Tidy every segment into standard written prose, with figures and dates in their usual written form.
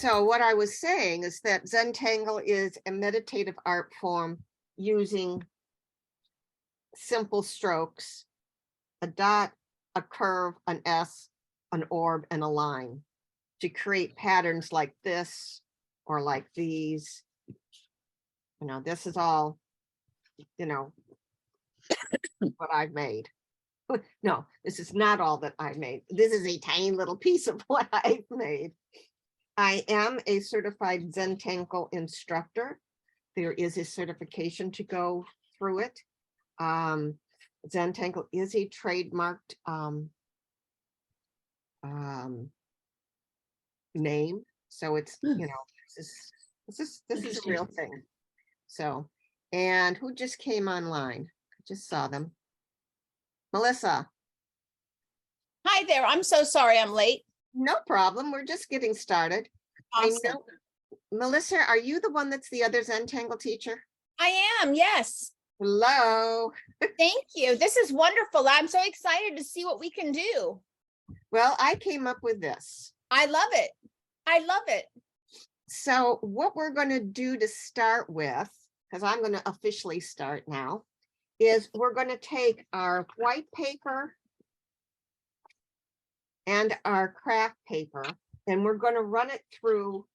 So what I was saying is that Zentangle is a meditative art form using simple strokes, a dot, a curve, an S, an orb, and a line to create patterns like this or like these. You know, this is all, you know, what I've made. No, this is not all that I made. This is a tiny little piece of what I've made. I am a certified Zentangle instructor. There is a certification to go through it. Zentangle is a trademarked name, so it's you know this is a real thing. So, and who just came online? I just saw them. Melissa. Hi there. I'm so sorry I'm late. No problem. We're just getting started. Awesome. I know, Melissa, are you the one that's the other Zentangle teacher? I am, yes. Hello. Thank you. This is wonderful. I'm so excited to see what we can do. Well, I came up with this. I love it. I love it. So what we're going to do to start with, because I'm going to officially start now, is we're going to take our white paper and our craft paper, and we're going to run it through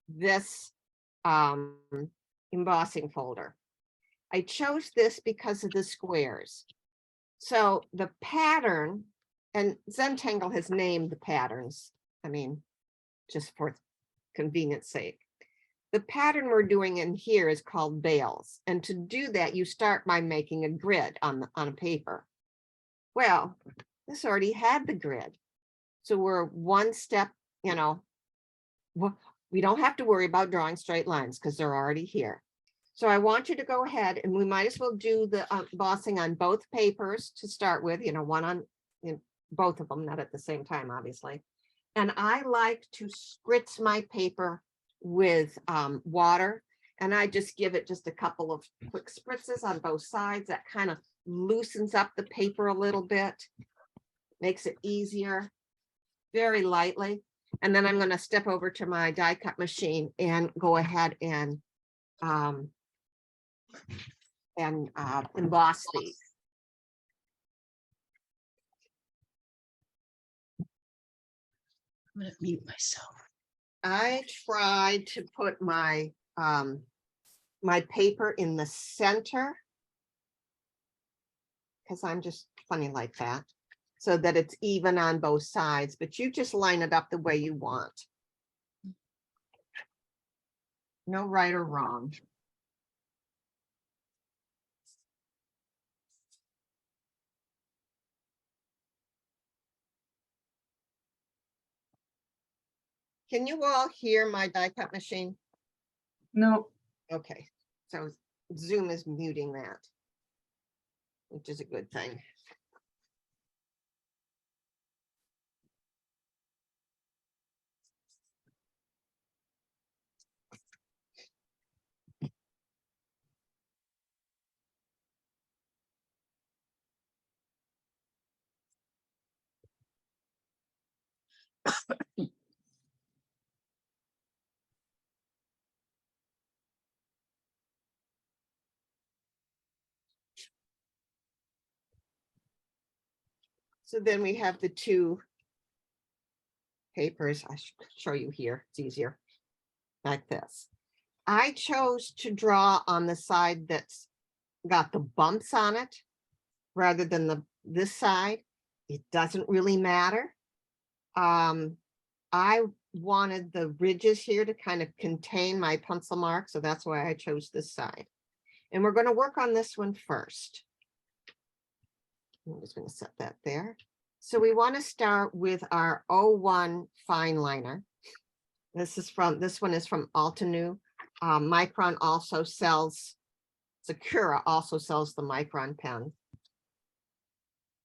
this embossing folder. I chose this because of the squares. So the pattern, and Zentangle has named the patterns, I mean, just for convenience sake. The pattern we're doing in here is called bales. And to do that, you start by making a grid on a paper. Well, this already had the grid. So we're one step, you know, we don't have to worry about drawing straight lines because they're already here. So I want you to go ahead, and we might as well do the embossing on both papers to start with, you know, one on both of them, not at the same time, obviously. And I like to spritz my paper with water, and I just give it just a couple of quick spritzes on both sides. That kind of loosens up the paper a little bit, makes it easier, very lightly. And then I'm going to step over to my die cut machine and go ahead and emboss these. I'm going to mute myself. I tried to put my my paper in the center because I'm just funny like that, so that it's even on both sides, but you just line it up the way you want. No right or wrong. Can you all hear my die cut machine? No. Okay, so Zoom is muting that, which is a good thing. So then we have the two papers. I should show you here. It's easier like this. I chose to draw on the side that's got the bumps on it rather than this side. It doesn't really matter. I wanted the ridges here to kind of contain my pencil mark, so that's why I chose this side. And we're going to work on this one first. I'm just going to set that there. So we want to start with our 01 fine liner. This one is from Altenew. Micron also sells, Sakura also sells the Micron pen.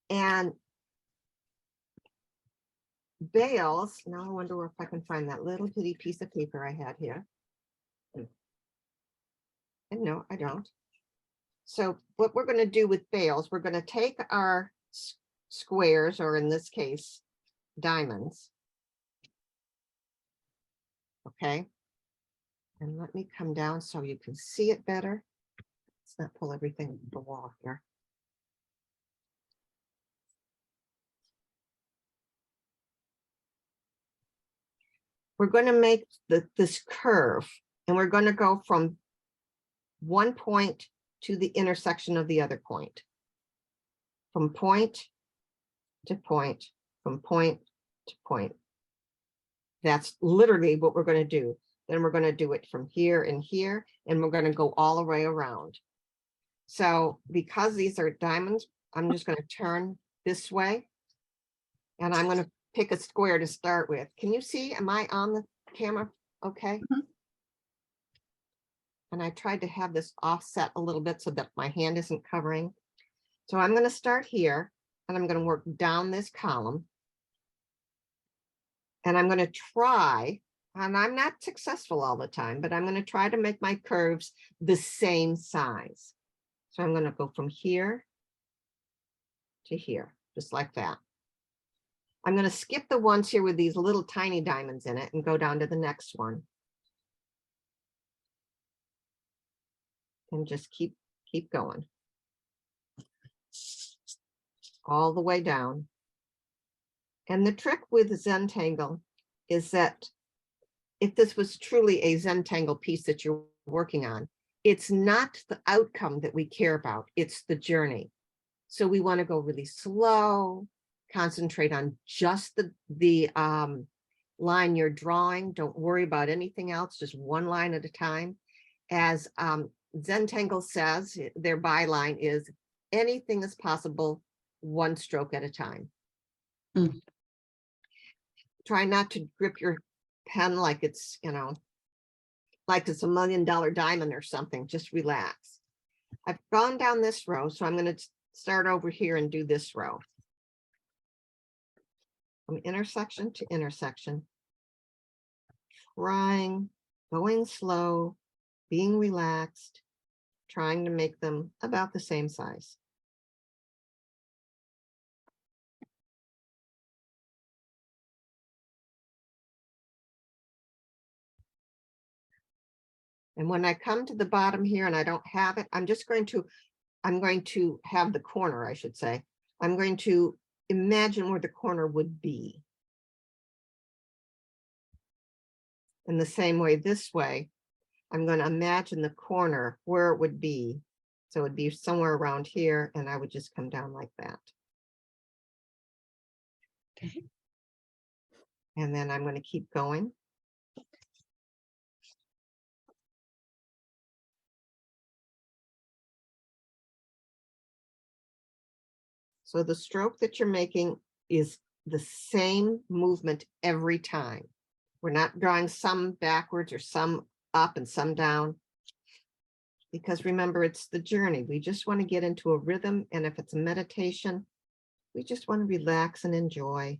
And bales, now I wonder if I can find that little bitty piece of paper I had here. And no, I don't. So what we're going to do with bales, we're going to take our squares, or in this case, diamonds. okay? And let me come down so you can see it better. Let's not pull everything to the wall here. We're going to make this curve, and we're going to go from one point to the intersection of the other point. From point to point, from point to point. That's literally what we're going to do. Then we're going to do it from here and here, and we're going to go all the way around. So because these are diamonds, I'm just going to turn this way, and I'm going to pick a square to start with. Can you see? Am I on the camera? Okay. Mhm. And I tried to have this offset a little bit so that my hand isn't covering. So I'm going to start here, and I'm going to work down this column. And I'm going to try, and I'm not successful all the time, but I'm going to try to make my curves the same size. So I'm going to go from here to here, just like that. I'm going to skip the ones here with these little tiny diamonds in it and go down to the next one. And just keep going. All the way down. And the trick with Zentangle is that if this was truly a Zentangle piece that you're working on, it's not the outcome that we care about, it's the journey. So we want to go really slow, concentrate on just the line you're drawing. Don't worry about anything else, just one line at a time. As Zentangle says, their byline is anything is possible, one stroke at a time. Mm. Try not to grip your pen like it's, like it's $1 million diamond or something. Just relax. I've gone down this row, so I'm going to start over here and do this row. From intersection to intersection. Trying, going slow, being relaxed, trying to make them about the same size. And when I come to the bottom here and I don't have it, I'm going to have the corner, I should say. I'm going to imagine where the corner would be. In the same way, this way, I'm going to imagine the corner where it would be. So it'd be somewhere around here, and I would just come down like that. Okay. And then I'm going to keep going. So the stroke that you're making is the same movement every time. We're not drawing some backwards or some up and some down. Because remember, it's the journey. We just want to get into a rhythm. And if it's a meditation, we just want to relax and enjoy.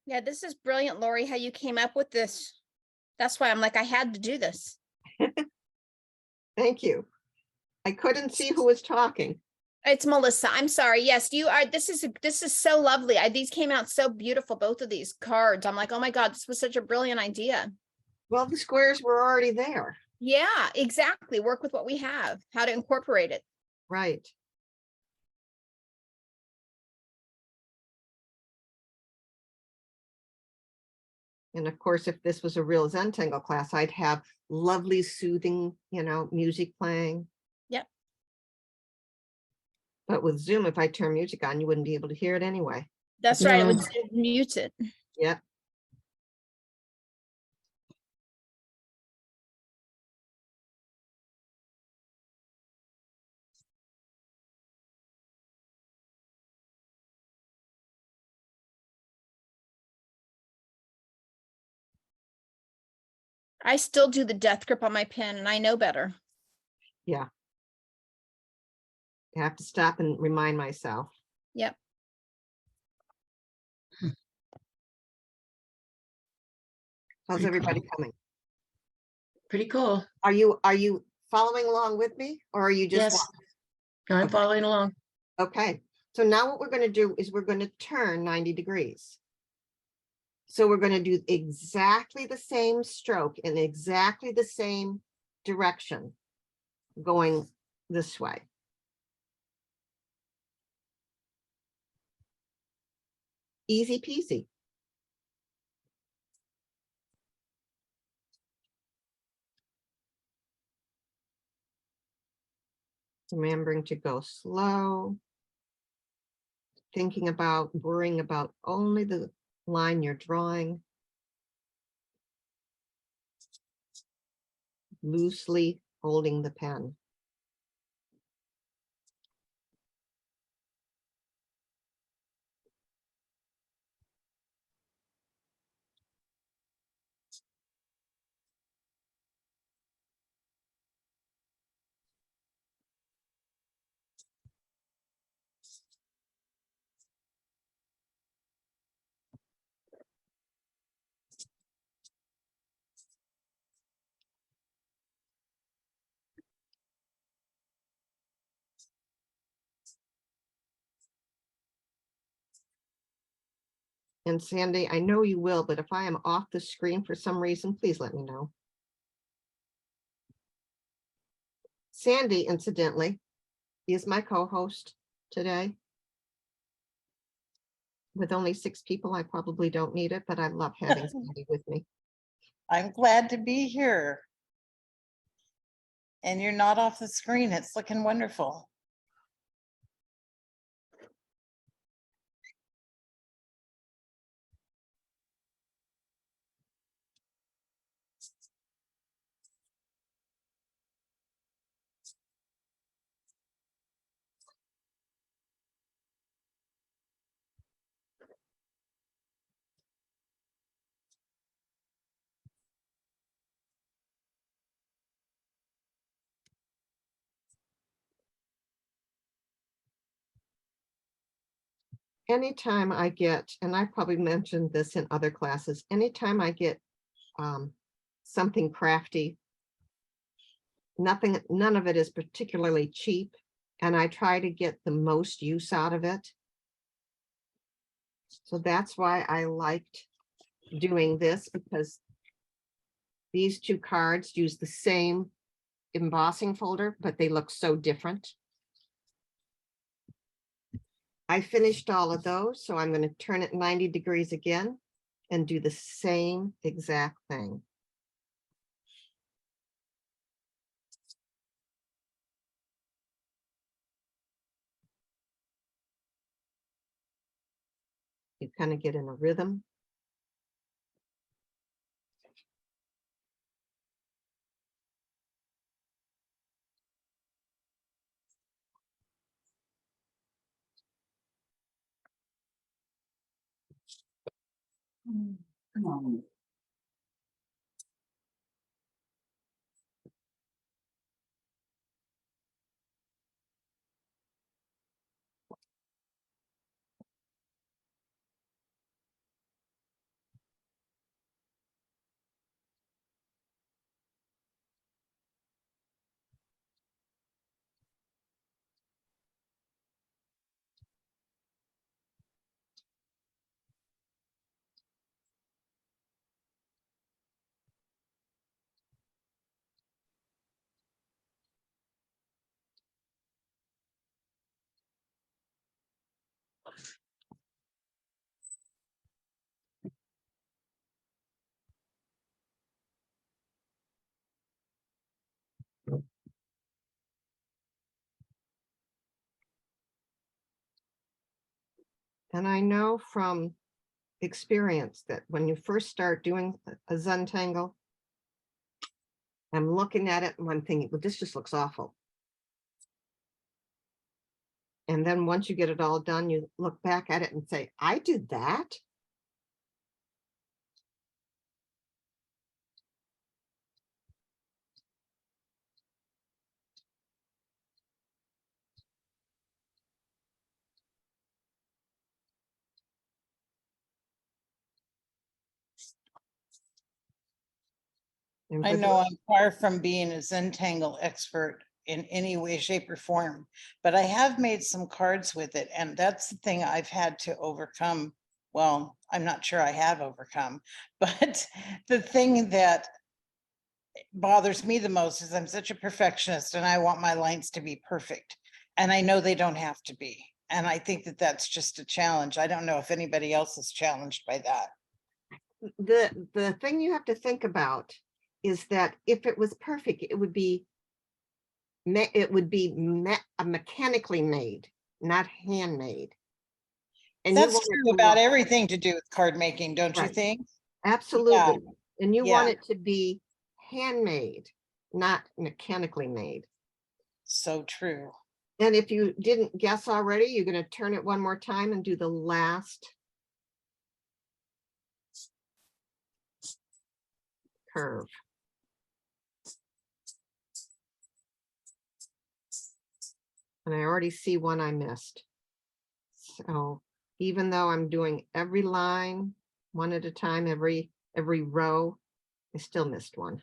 Yeah, this is brilliant, Lori, how you came up with this. That's why I'm like, I had to do this. Thank you. I couldn't see who was talking. It's Melissa. I'm sorry. Yes, you are. This is so lovely. These came out so beautiful, both of these cards. I'm like, oh my God, this was such a brilliant idea. Well, the squares were already there. Yeah, exactly. Work with what we have, how to incorporate it. Right. And of course, if this was a real Zentangle class, I'd have lovely, soothing, music playing. Yep. But with Zoom, if I turn music on, you wouldn't be able to hear it anyway. That's right. It No. would mute it. Yep. I still do the death grip on my pen and I know better. Yeah. I have to stop and remind myself. Yep. How's Pretty everybody cool. coming? Pretty cool. Are you following along with me, or are you just Yes, I'm Okay. following along. Okay, so now what we're going to do is we're going to turn 90 degrees. So we're going to do exactly the same stroke in exactly the same direction going this way. Easy peasy. Remembering to go slow. Thinking about, worrying about only the line you're drawing. Loosely holding the pen. And Sandy, I know you will, but if I am off the screen for some reason, please let me know. Sandy, incidentally, is my co-host today. With only 6 people, I probably don't need it, but I love having Sandy with me. I'm glad to be here. And you're not off the screen. It's looking wonderful. Anytime I get, and I probably mentioned this in other classes, anytime I get something crafty, none of it is particularly cheap, and I try to get the most use out of it. So that's why I liked doing this, because these 2 cards use the same embossing folder, but they look so different. I finished all of those, so I'm going to turn it 90 degrees again and do the same exact thing. You kind of get in a rhythm. Come on. And I know from experience that when you first start doing a Zentangle, I'm looking at it and I'm thinking, well, this just looks awful. And then once you get it all done, you look back at it and say, I did that. And I for know those- I'm far from being a Zentangle expert in any way, shape, or form, but I have made some cards with it, and that's the thing I've had to overcome. Well, I'm not sure I have overcome, but the thing that bothers me the most is I'm such a perfectionist and I want my lines to be perfect. And I know they don't have to be. And I think that that's just a challenge. I don't know if anybody else is challenged by that. the thing you have to think about is that if it was perfect, it would be mechanically made, not handmade. And you That's want it true to about look- everything to do with card making, don't you Right. think? Absolutely. And you want yeah. it to be handmade, not mechanically made. So true. And if you didn't guess already, you're going to turn it one more time and do the last curve. And I already see one I missed. So even though I'm doing every line one at a time, every row, I still missed one.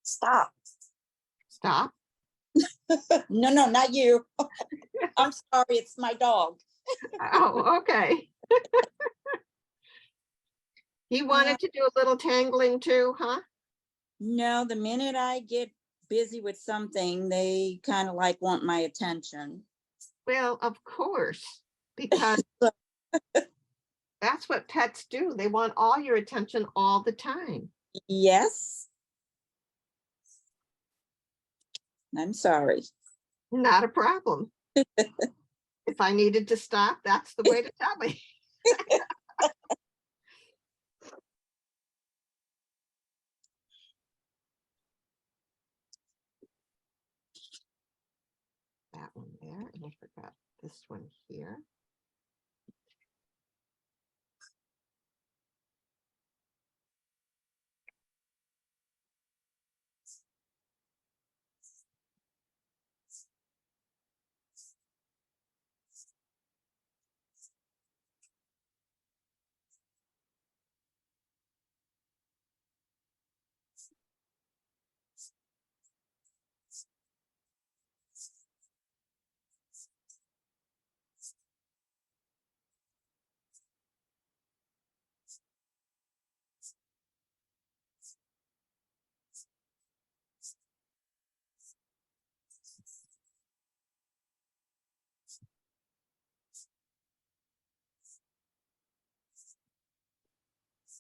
Stop. Stop. No, no, not you. I'm sorry, it's my dog. Oh, okay. He wanted to do a little tangling too, huh? No, the minute I get busy with something, they kind of like want my attention. Well, of course, because that's what pets do. They want all your attention all the time. Yes. I'm sorry. Not a problem. If I needed to stop, that's the way to tell me. That one there, and I forgot this one here.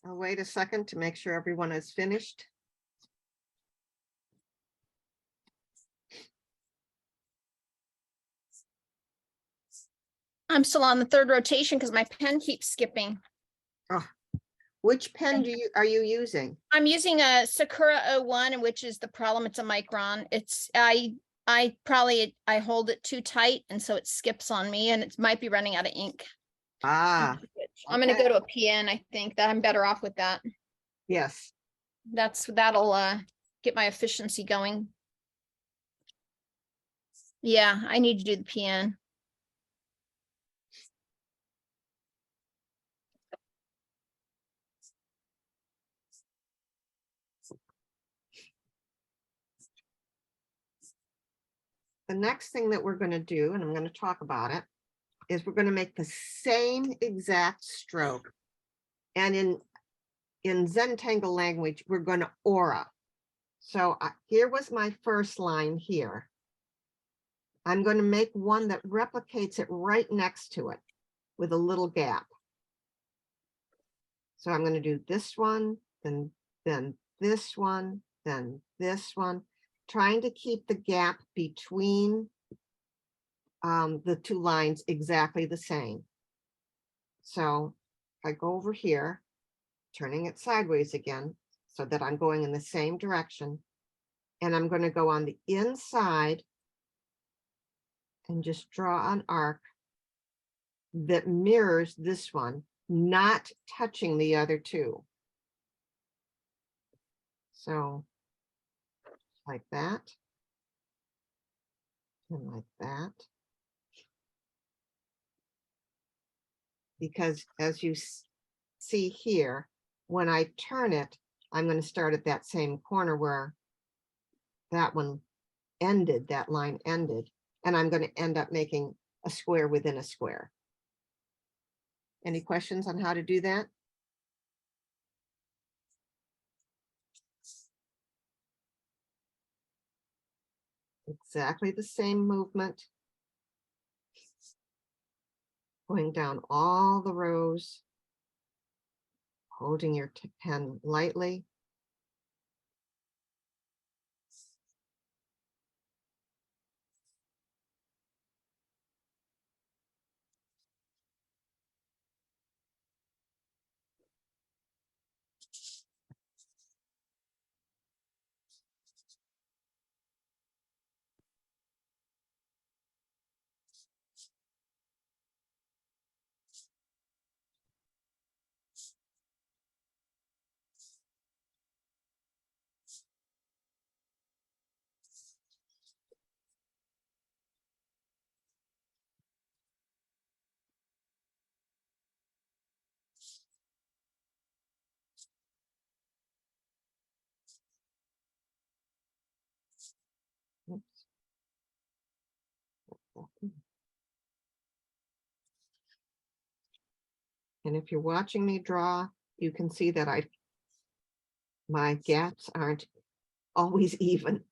I'll wait a second to make sure everyone is finished. I'm still on the third rotation because my pen keeps skipping. Which pen are you using? I'm using a Sakura 01, which is the problem. It's a micron. I hold it too tight, and so it skips on me, and it might be running out of ink. Ah, I'm gonna okay. go to a PN. I think that I'm better off with that. yes. That'll get my efficiency going. Yeah, I need to do the PN. The next thing that we're going to do, and I'm going to talk about it, is we're going to make the same exact stroke. And in Zentangle language, we're going to aura. So here was my first line here. I'm going to make one that replicates it right next to it with a little gap. So I'm going to do this one, then this one, then this one, trying to keep the gap between the two lines exactly the same. So I go over here, turning it sideways again, so that I'm going in the same direction. And I'm going to go on the inside and just draw an arc that mirrors this one, not touching the other two. So like that. And like that. Because as you see here, when I turn it, I'm going to start at that same corner where that one ended, that line ended, and I'm going to end up making a square within a square. Any questions on how to do that? Exactly the same movement. Going down all the rows, holding your pen lightly. Oops. And if you're watching me draw, you can see that my gaps aren't always even.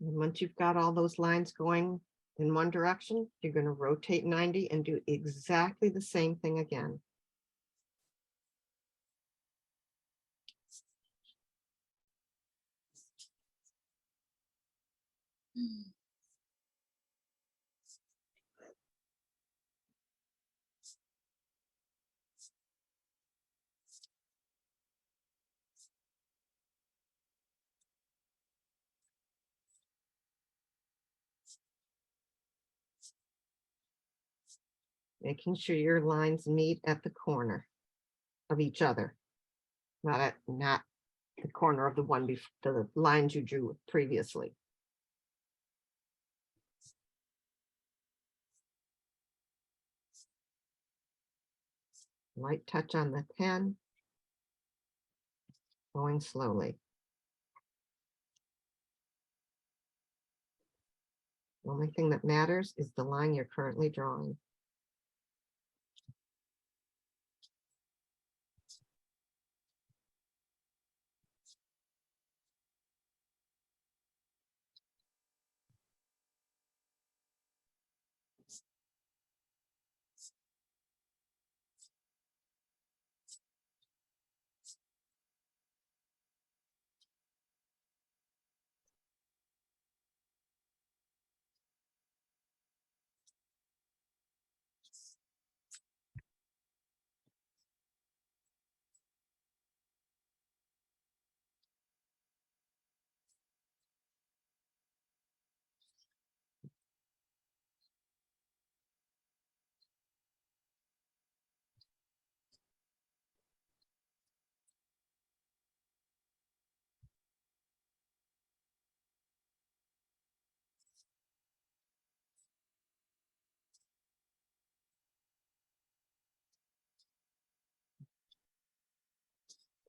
And once you've got all those lines going in one direction, you're going to rotate 90 and do exactly the same thing again. Making sure your lines meet at the corner of each other, not the corner of the the lines you drew previously. Light touch on the pen, going slowly. The only thing that matters is the line you're currently drawing.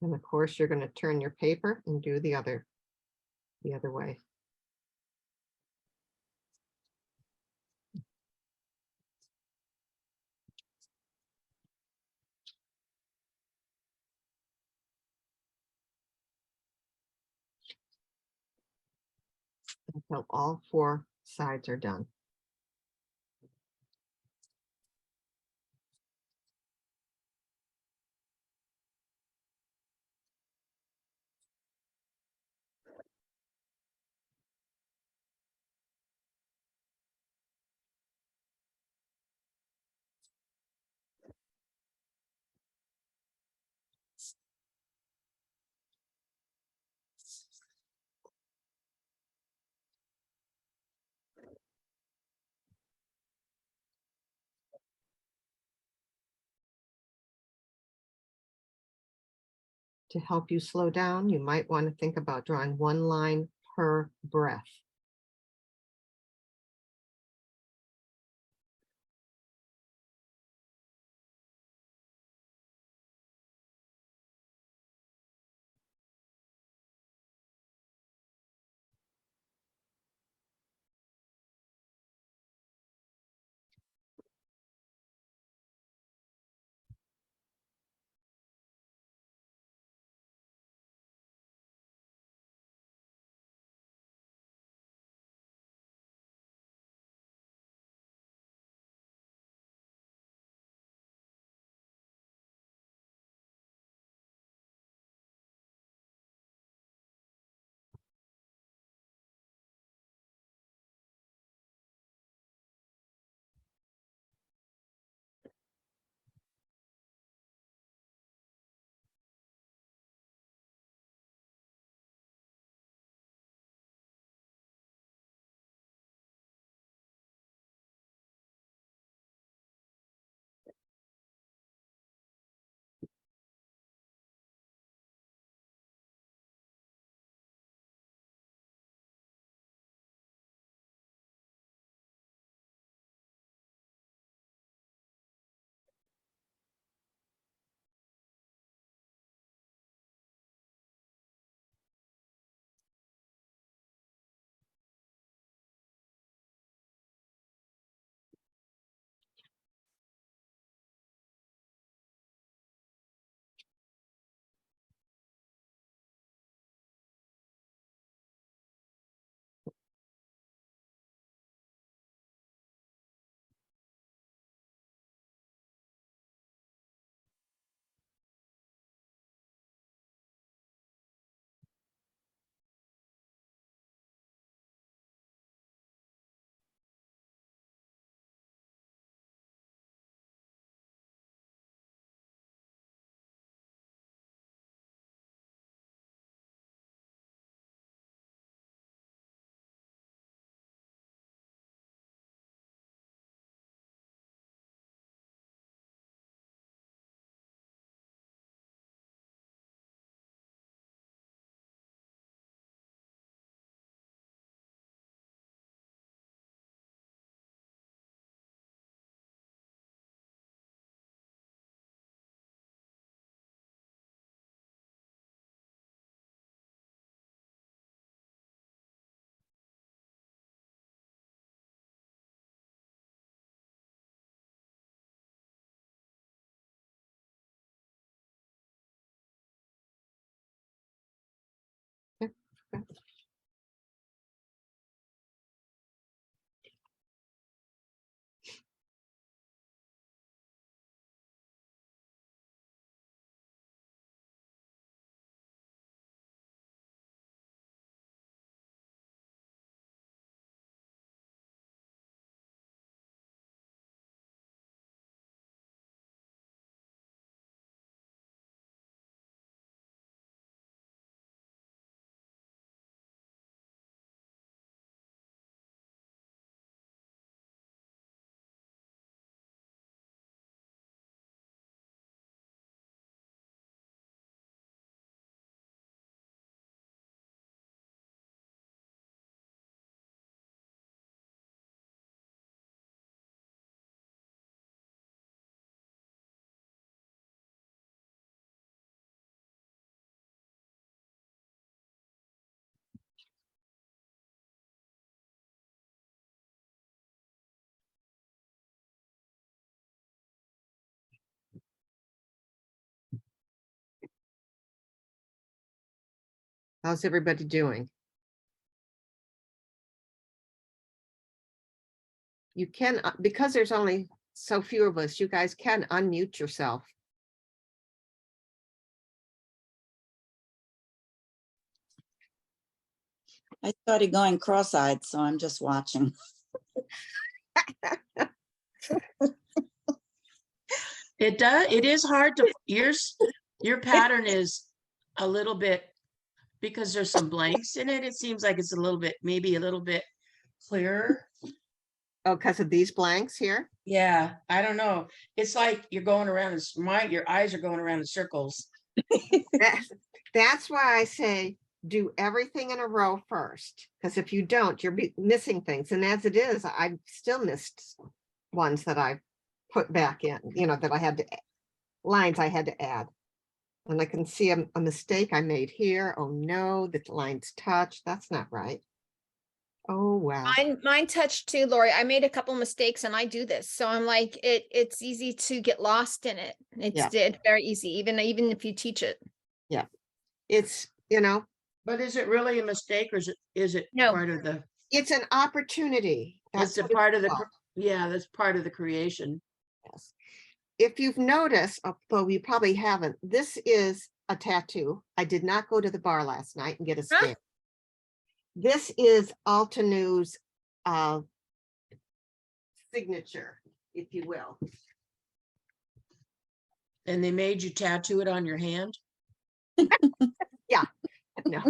And of course, you're going to turn your paper and do the other way. Until all 4 sides are done. To help you slow down, you might want to think about drawing 1 line per breath. How's everybody doing? You can, because there's only so few of us, you guys can unmute yourself. I started going cross-eyed, so I'm just watching. It is hard to, your pattern is a little bit, because there's some blanks in it, it seems like it's a little bit, maybe a little bit clearer. Oh, because of these blanks here? Yeah, I don't know. It's like you're going around in your eyes are going around in circles. That's why I say do everything in a row first, because if you don't, you're missing things. And as it is, I've still missed ones that I put back in, that I had to, lines I had to add. And I can see a mistake I made here. Oh no, the lines touch. That's not right. Oh, wow. Mine touched too, Lori. I made a couple mistakes and I do this. So I'm like, it's easy to get lost in it. Yeah. It's very easy, even if you teach it. Yeah. It's, But is it really a mistake, or is it No. part of the, it's an opportunity. it's a what part of the, called. yeah, that's part of the creation. Yes. If you've noticed, although you probably haven't, this is a tattoo. I did not go to the bar last night and get a Huh? stamp. This is Alteneau's signature, if you will. And they made you tattoo it on your hand? No,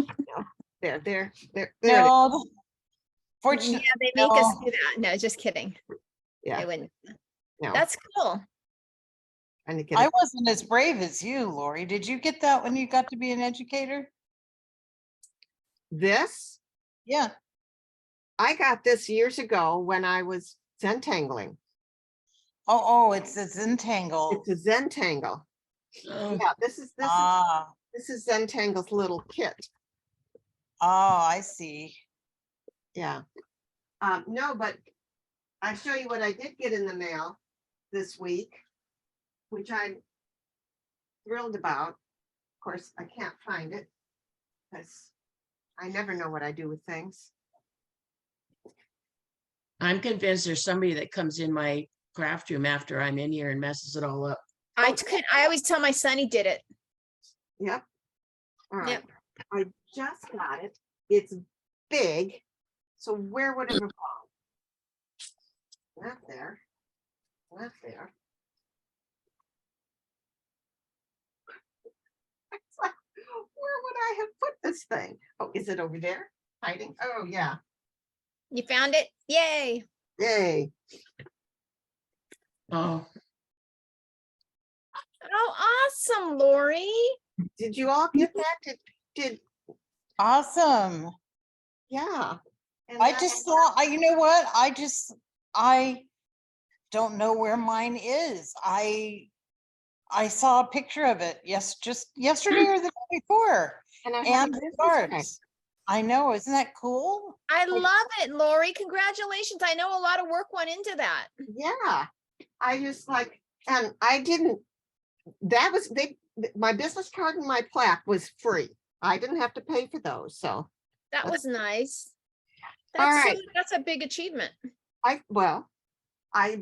there. No, Yeah, fortunately, they make us no. do that. No, just kidding. Yeah. They wouldn't. No, That's cool. trying to get I it. wasn't as brave as you, Lori. Did you get that when you got to be an educator? This, Yeah. I got this years ago when I was Zentangling. Oh, it's a Zentangle. It's a Zentangle. Oh, Yeah, this is Ah, Zentangle's little kit. oh, I see. Yeah. No, but I'll show you what I did get in the mail this week, which I'm thrilled about. Of course, I can't find it because I never know what I do with things. I'm convinced there's somebody that comes in my craft room after I'm in here and messes it all up. I always tell my son he did it. Yep. All right. Yep. I just got it. It's big. So where would it have gone? Not there. Not there. It's like, where would I have put this thing? Oh, is it over there? Hiding? Oh, yeah. You found it? Yay. Yay. Oh, Oh, awesome, Lori. Did you all get that? Did Awesome. yeah. And I that- just saw, you know what? I don't know where mine is. I saw a picture of it. Yes, just yesterday or the day before. and I have And a the business card. cards. I know, isn't that cool? I love it, Lori. Congratulations. I know a lot of work went into that. Yeah. I just like, and I didn't, that was, my business card and my plaque was free. I didn't have to pay for those. So That was nice. All That's right. that's a big achievement. I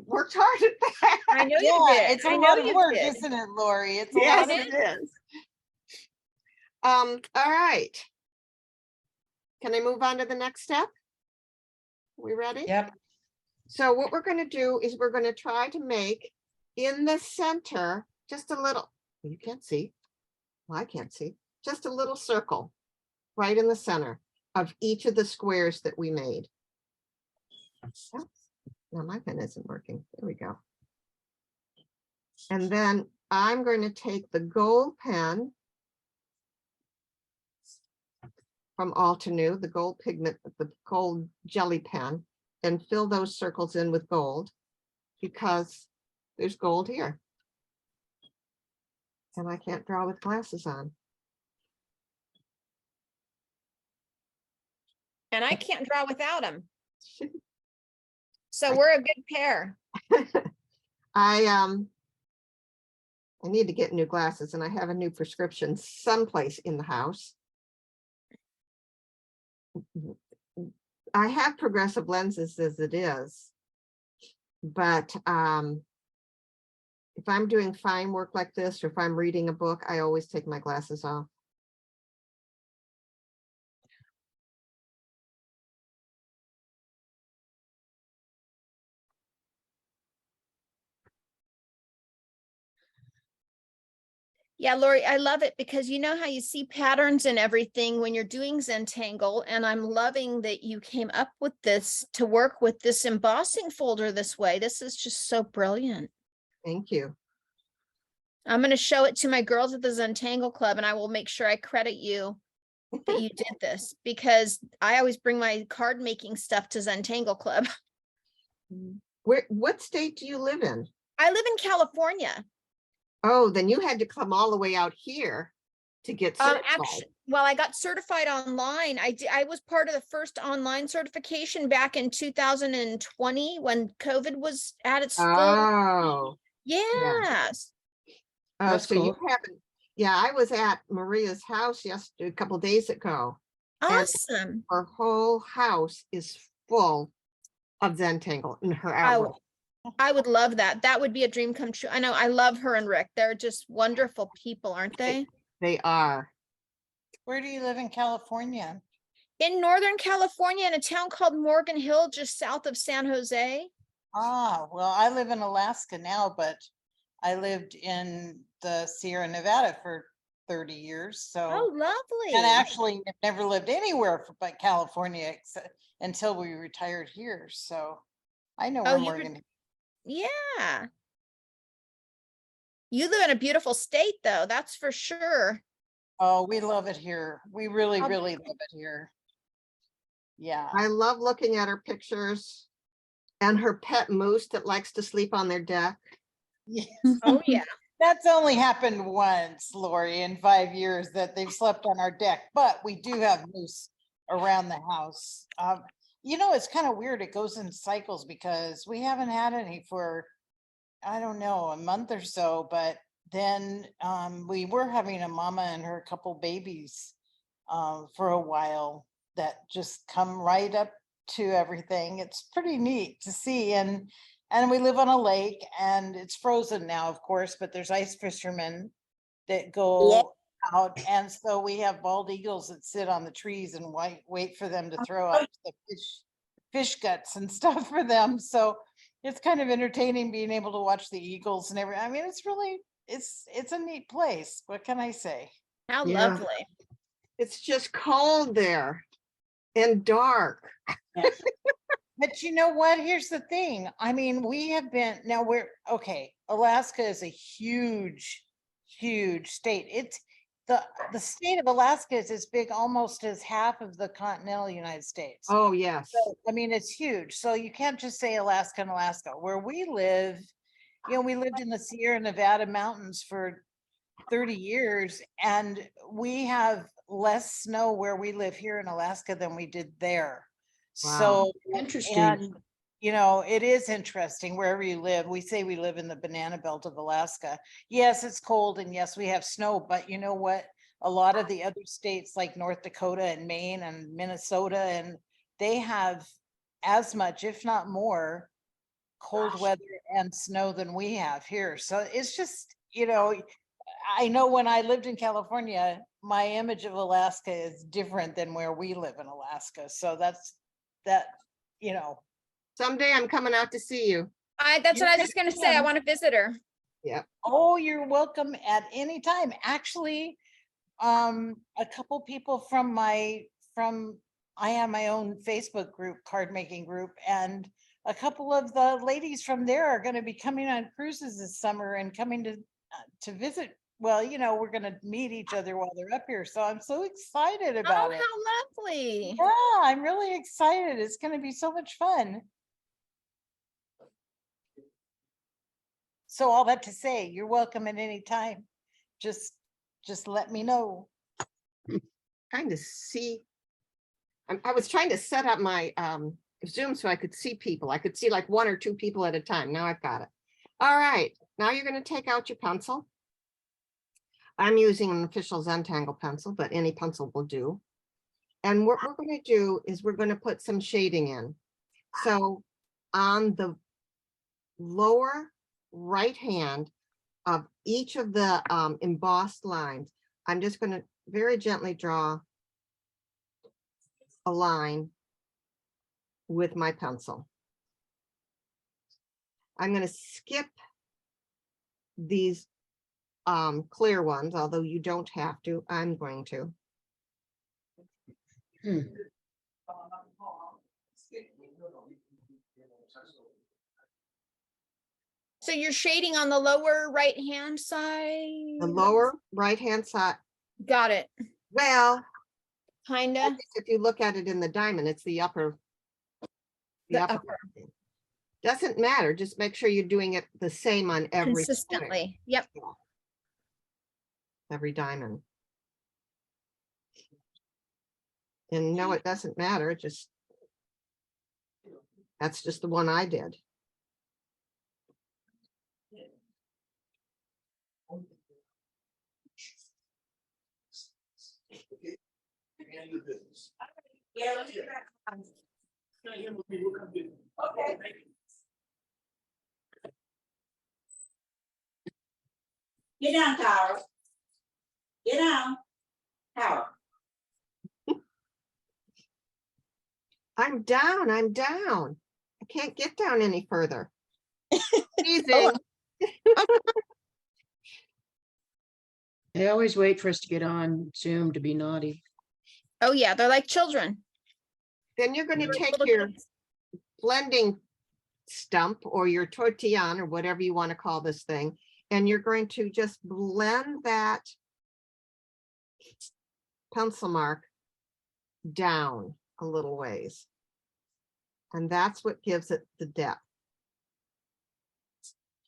worked hard at that. I know you Yeah, did. it's a I know lot of you work, did. isn't it, Lori? It's a Yes, lot of it is. All right. Can I move on to the next step? We ready? yep. So what we're going to do is we're going to try to make in the center just a little, you can't see, well, I can't see, just a little circle right in the center of each of the squares that we made. Oops. No, my pen isn't working. There we go. And then I'm going to take the gold pen from Alteneau, the gold pigment, the gold jelly pen, and fill those circles in with gold because there's gold here. And I can't draw with glasses on. And I can't draw without him. So we're a good pair. I need to get new glasses and I have a new prescription someplace in the house. I have progressive lenses as it is, but if I'm doing fine work like this, or if I'm reading a book, I always take my glasses off. Yeah, Lori, I love it because you know how you see patterns and everything when you're doing Zentangle, and I'm loving that you came up with this to work with this embossing folder this way. This is just so brilliant. Thank you. I'm going to show it to my girls at the Zentangle Club, and I will make sure I credit you that you did this because I always bring my card making stuff to Zentangle Club. What state do you live in? I live in California. Oh, then you had to come all the way out here to get certified. Actually, well, I got certified online. I was part of the first online certification back in 2020 when COVID was at its full. Oh, Yes. oh, That's so you cool. haven't. Yeah, I was at Maria's house yesterday, a couple days ago. And Awesome. her whole house is full of Zentangle in her I, artwork. I would love that. That would be a dream come true. I know. I love her and Rick. They're just wonderful people, aren't they? They are. Where do you live in California? In Northern California, in a town called Morgan Hill, just south of San Jose. Ah, well, I live in Alaska now, but I lived in the Sierra Nevada for 30 years. Oh, So, lovely. and actually have never lived anywhere but California until we retired here. So I know Oh, where you Morgan. Yeah. You live in a beautiful state, though, that's for sure. Oh, we love it here. We really, I'll- really love it here. Yeah. I love looking at her pictures and her pet moose that likes to sleep on their deck. Oh, yeah. That's only happened once, Lori, in 5 years that they've slept on our deck, but we do have moose around the house. You know, it's kind of weird. It goes in cycles because we haven't had any for, I don't know, a month or so, but then we were having a mama and her couple babies for a while that just come right up to everything. It's pretty neat to see. And we live on a lake and it's frozen now, of course, but there's ice fishermen that go out. And so we have bald eagles that sit on the trees and wait for them to throw out the fish guts and stuff for them. So it's kind of entertaining being able to watch the eagles and everything. I mean, it's really, it's a neat place. What can I say? How Yeah. lovely. It's just cold there and dark. But you know what? Here's the thing. I mean, we have been, now we're, okay, Alaska is a huge, huge state. It's the state of Alaska is as big almost as half of the continental United States. Oh, yes. So, I mean, it's huge. So you can't just say Alaska and Alaska. Where we live, you know, we lived in the Sierra Nevada mountains for 30 years and we have less snow where we live here in Alaska than we did there. Wow. So, Interesting. and you know, it is interesting wherever you live. We say we live in the banana belt of Alaska. Yes, it's cold and yes, we have snow, but you know what? A lot of the other states like North Dakota and Maine and Minnesota, and they have as much, if not more, cold weather and snow than we have here. So it's just, you know, I know when I lived in California, my image of Alaska is different than where we live in Alaska. So that's that, you know. Someday I'm coming out to see you. That's what I was You're just gonna say. I want to visit her. Oh, you're welcome at any time. Actually, a couple people from I have my own Facebook group, card making group, and a couple of the ladies from there are going to be coming on cruises this summer and coming to visit. Well, you know, we're going to meet each other while they're up here. So I'm so excited Oh, about it. how lovely. Yeah, I'm really excited. It's going to be so much fun. So all that to say, you're welcome at any time. Just let me know. Trying to see. I was trying to set up my Zoom so I could see people. I could see like 1 or 2 people at a time. Now I've got it. All right. Now you're going to take out your pencil. I'm using an official Zentangle pencil, but any pencil will do. And what we're gonna do is we're gonna put some shading in. So on the lower right hand of each of the embossed lines, I'm just gonna very gently draw a line with my pencil. I'm gonna skip these clear ones, although you don't have to. I'm going to. Hmm. So you're shading on the lower right-hand side? The lower right-hand side. Got it, Well, I kinda. guess if you look at it in the diamond, it's the upper. The upper. Doesn't matter. Just make sure you're doing it the same on every square, Consistently, yep. every diamond. And no, it doesn't matter. It just, that's just the one I did. Get down, Tower. Get down. Tower. I'm down. I'm down. I can't get down any further. Oh, Teasing. They always wait for us to get on Zoom to be naughty. Oh, yeah, they're like children. Then you're going to They're like take little your kids. blending stump or your tortillon or whatever you want to call this thing, and you're going to just blend that pencil mark down a little ways. And that's what gives it the depth.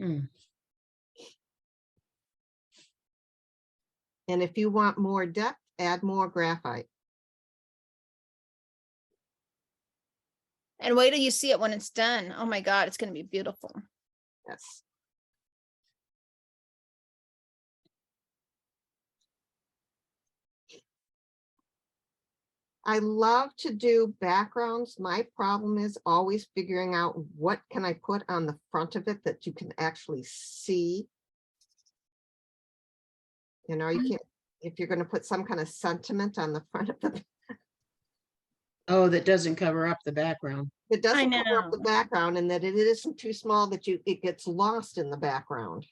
Hmm. And if you want more depth, add more graphite. And wait till you see it when it's done. Oh my God, it's gonna be beautiful. Yes. I love to do backgrounds. My problem is always figuring out what can I put on the front of it that you can actually see. You know, you can't, if you're going to put some kind of sentiment on the front of the, Oh, that doesn't cover up the background. it doesn't cover up the know. background, and that it isn't too small that it gets lost in the background.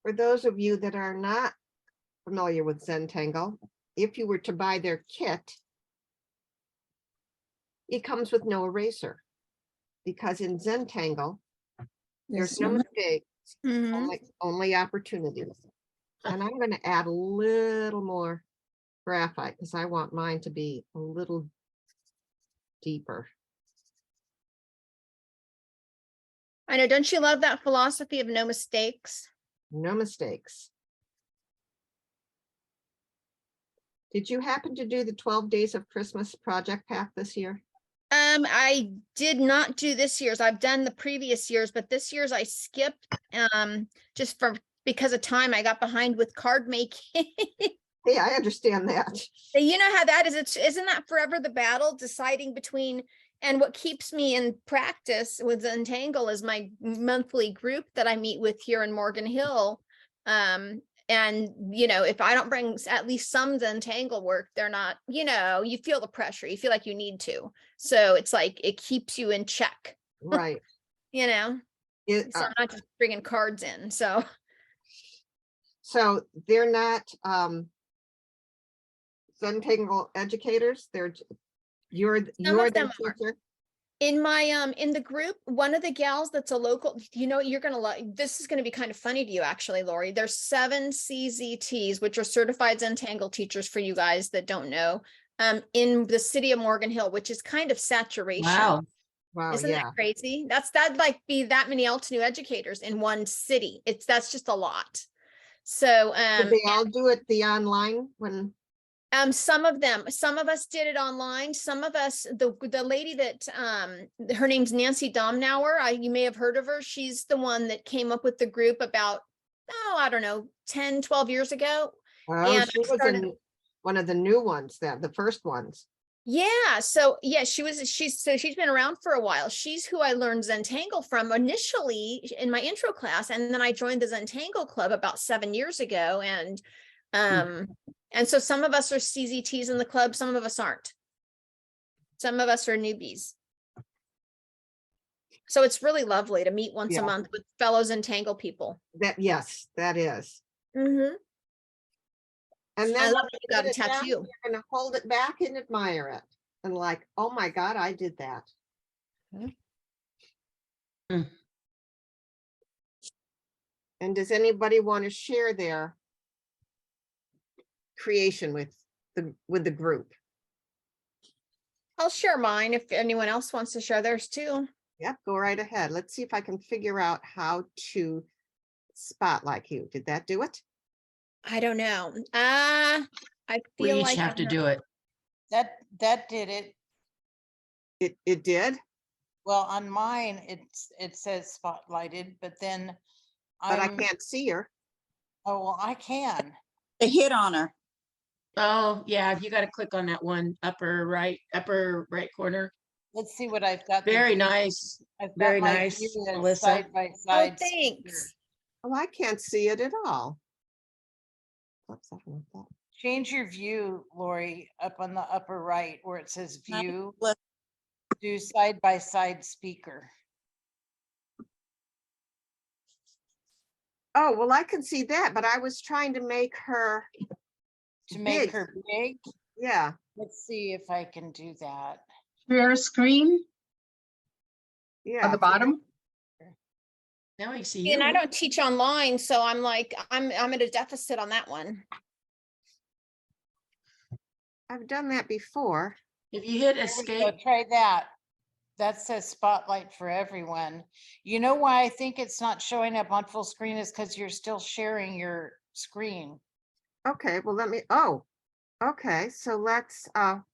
For those of you that are not familiar with Zentangle, if you were to buy their kit, it comes with no eraser, because in Zentangle, there's no mistake, Mhm. only opportunities. And I'm going to add a little more graphite because I want mine to be a little deeper. I know, don't you love that philosophy of no mistakes? No mistakes. Did you happen to do the 12 Days of Christmas project pack this year? I did not do this year's. I've done the previous years, but this year's I skipped, just because of time. I got behind with card making. Hey, I understand that. You know how that is. Isn't that forever the battle deciding between, and what keeps me in practice with Zentangle is my monthly group that I meet with here in Morgan Hill. And you know, if I don't bring at least some Zentangle work, they're not, you know, you feel the pressure, you feel like you need to. So it's like, it keeps you in check, Right. you know? So I'm not just bringing cards in, so. So they're not Zentangle educators. They're you're Some their of them are. teacher. In my in the group, one of the gals that's a local, you're gonna love, this is gonna be kind of funny to you actually, Lori. There's 7 CZTs, which are certified Zentangle teachers for you guys that don't know, in the city of Morgan Hill, which is kind of saturation. Wow. Wow, Isn't yeah. that crazy? That'd like be that many Altenew educators in one city. That's just a lot. So Did they all do it the online when? some of us did it online. Some of us, the lady that her name's Nancy Domnauer. You may have heard of her. She's the one that came up with the group about, I don't know, 10, 12 years ago. Oh, And she I was started- in one of the new ones then, the first ones. Yeah. So yeah, she's been around for a while. She's who I learned Zentangle from initially in my intro class. And then I joined the Zentangle club about 7 years ago. And so some of us are CZTs in the club, some of us aren't. Some of us are newbies. So it's really lovely to meet once a Yeah. month with fellow Zentangle people. Yes, that is. Mm-hmm. And I then love that you got a put it down, tattoo. you're gonna hold it back and admire it. And like, oh my God, I did that. Mm. And does anybody want to share their creation with the group? I'll share mine if anyone else wants to share theirs too. Yep, go right ahead. Let's see if I can figure out how to spotlight you. Did that do it? I don't know. I We feel each like have to do it. That did it. It did, Well, on mine, it says spotlighted, but then but I I'm, can't see her. oh, well, I can. They hit on her. Oh, yeah, you got to click on that one upper right corner. Let's see what I've got. the Very view- nice. I've got Very my nice, view as Melissa. Side by Oh, side. thanks. Oh, I can't see it at all. Oops, I don't know what that. Change your view, Lori, up on the upper right where it says Nice view, look. do side by side speaker. Oh, well, I can see that, but I was trying to make her, To make Big. her big, yeah. let's see if I can do that. Share screen Yeah. at the bottom. Now I see you. And I don't teach online, so I'm like, I'm at a deficit on that one. I've done that before. If you hit There we escape, go, try that. That says spotlight for everyone. You know why I think it's not showing up on full screen is because you're still sharing your screen. Okay, well, let me, oh, okay, so let's, well,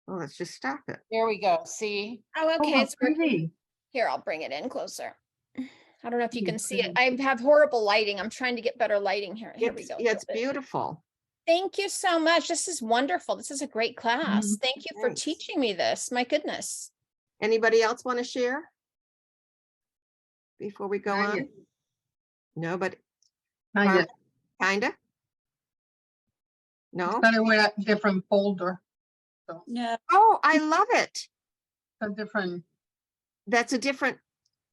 let's just stop it. There we go, see? Oh, okay. Oh, It's working. pretty. Here, I'll bring it in closer. I don't know if you Yeah, can see it. pretty. I have horrible lighting. I'm trying to get better lighting here. Here we It's, go. yeah, it's Got it. beautiful. Thank you so much. This is wonderful. This is a great class. Thank you for Thanks. teaching me this. My goodness. Anybody else want to share? Before we go Not on? yet. No, but Not yet. kinda? No? Started with a different folder, No, Oh, I love it. a different, That's a different,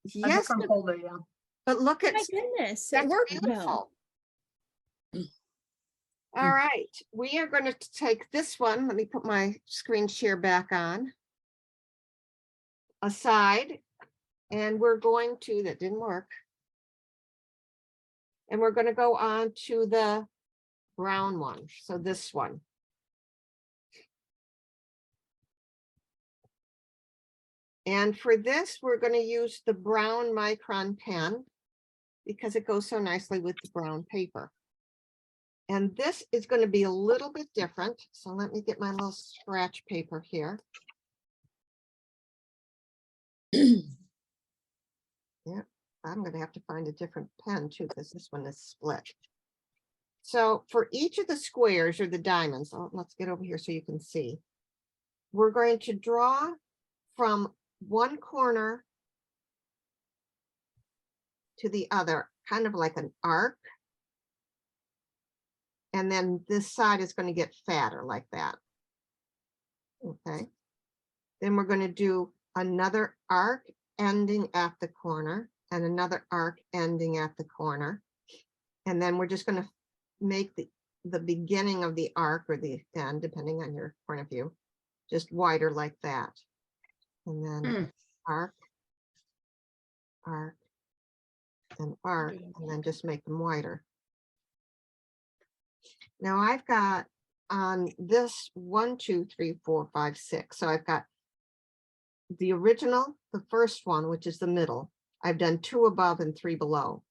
yes, folder, yeah. but look at, My goodness. It that's worked well. beautiful. All right, we are going to take this one. Let me put my screen share back on. Aside, and we're going to, that didn't work. And we're going to go on to the brown one. So this one. And for this, we're going to use the brown micron pen because it goes so nicely with the brown paper. And this is going to be a little bit different. So let me get my little scratch paper here. Yeah, I'm going to have to find a different pen too, because this one is split. So for each of the squares or the diamonds, let's get over here so you can see. We're going to draw from one corner to the other, kind of like an arc. And then this side is going to get fatter like that. Okay. Then we're going to do another arc ending at the corner and another arc ending at the corner. And then we're just going to make the beginning of the arc or the end, depending on your point of view, just wider like that. And then Hmm. arc, arc, and arc, and then just make them wider. Now I've got on this 1, 2, 3, 4, 5, 6. So I've got the original, the first one, which is the middle. I've done 2 above and 3 below.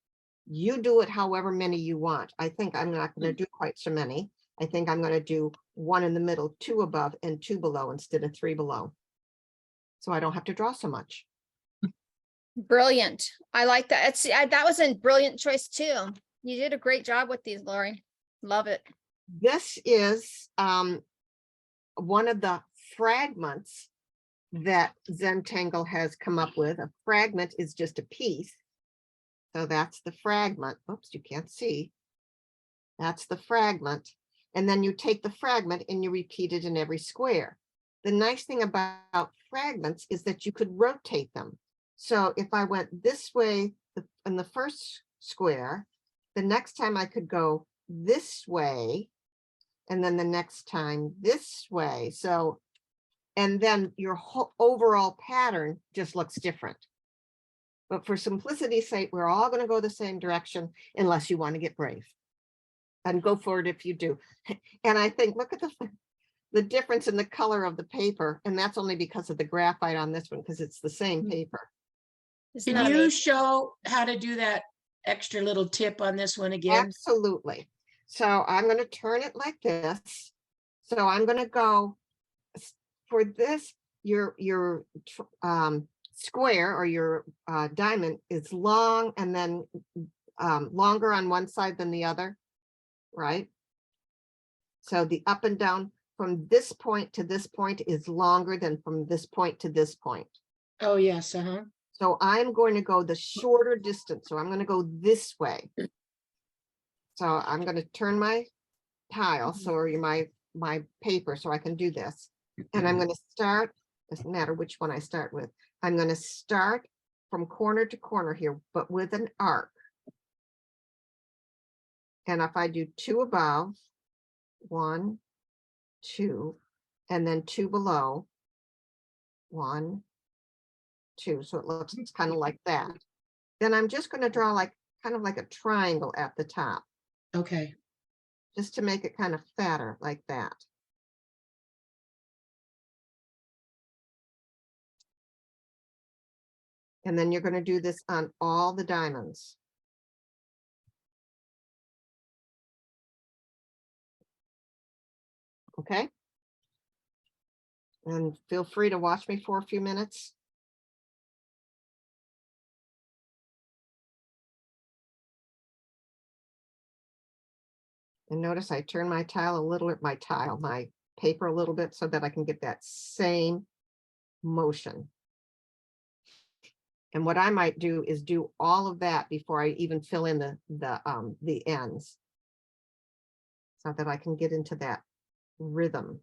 You do it however many you want. I think I'm not going to do quite so many. I think I'm going to do 1 in the middle, 2 above, and 2 below instead of 3 below. So I don't have to draw so much. Brilliant. I like that. That was a brilliant choice too. You did a great job with these, Lori. Love it. This is one of the fragments that Zentangle has come up with. A fragment is just a piece. So that's the fragment. Oops, you can't see. That's the fragment. And then you take the fragment and you repeat it in every square. The nice thing about fragments is that you could rotate them. So if I went this way in the first square, the next time I could go this way, and then the next time this way. So, and then your whole overall pattern just looks different. But for simplicity's sake, we're all going to go the same direction unless you want to get brave. And go for it if you do. And I think, look at the difference in the color of the paper. And that's only because of the graphite on this one, because it's the same paper. Isn't Can that you amazing? show how to do that extra little tip on this one again? Absolutely. So I'm going to turn it like this. So I'm going to go for this, your square or your diamond is long and then longer on one side than the other, right? So the up and down from this point to this point is longer than from this point to this point. Oh, yes, uh-huh. So I'm going to go the shorter distance. So I'm going to go this way. So I'm going to turn my tile, so or my paper, so I can do this. And I'm going to start, doesn't matter which one I start with. I'm going to start from corner to corner here, but with an arc. And if I do 2 above, 1, 2, and then 2 below, 1, 2. So it looks kind of like that. Then I'm just going to draw like kind of like a triangle at the top, Okay. just to make it kind of fatter like that. And then you're going to do this on all the diamonds. Okay. And feel free to watch me for a few minutes. And notice I turn my my paper a little bit so that I can get that same motion. And what I might do is do all of that before I even fill in the ends, so that I can get into that rhythm.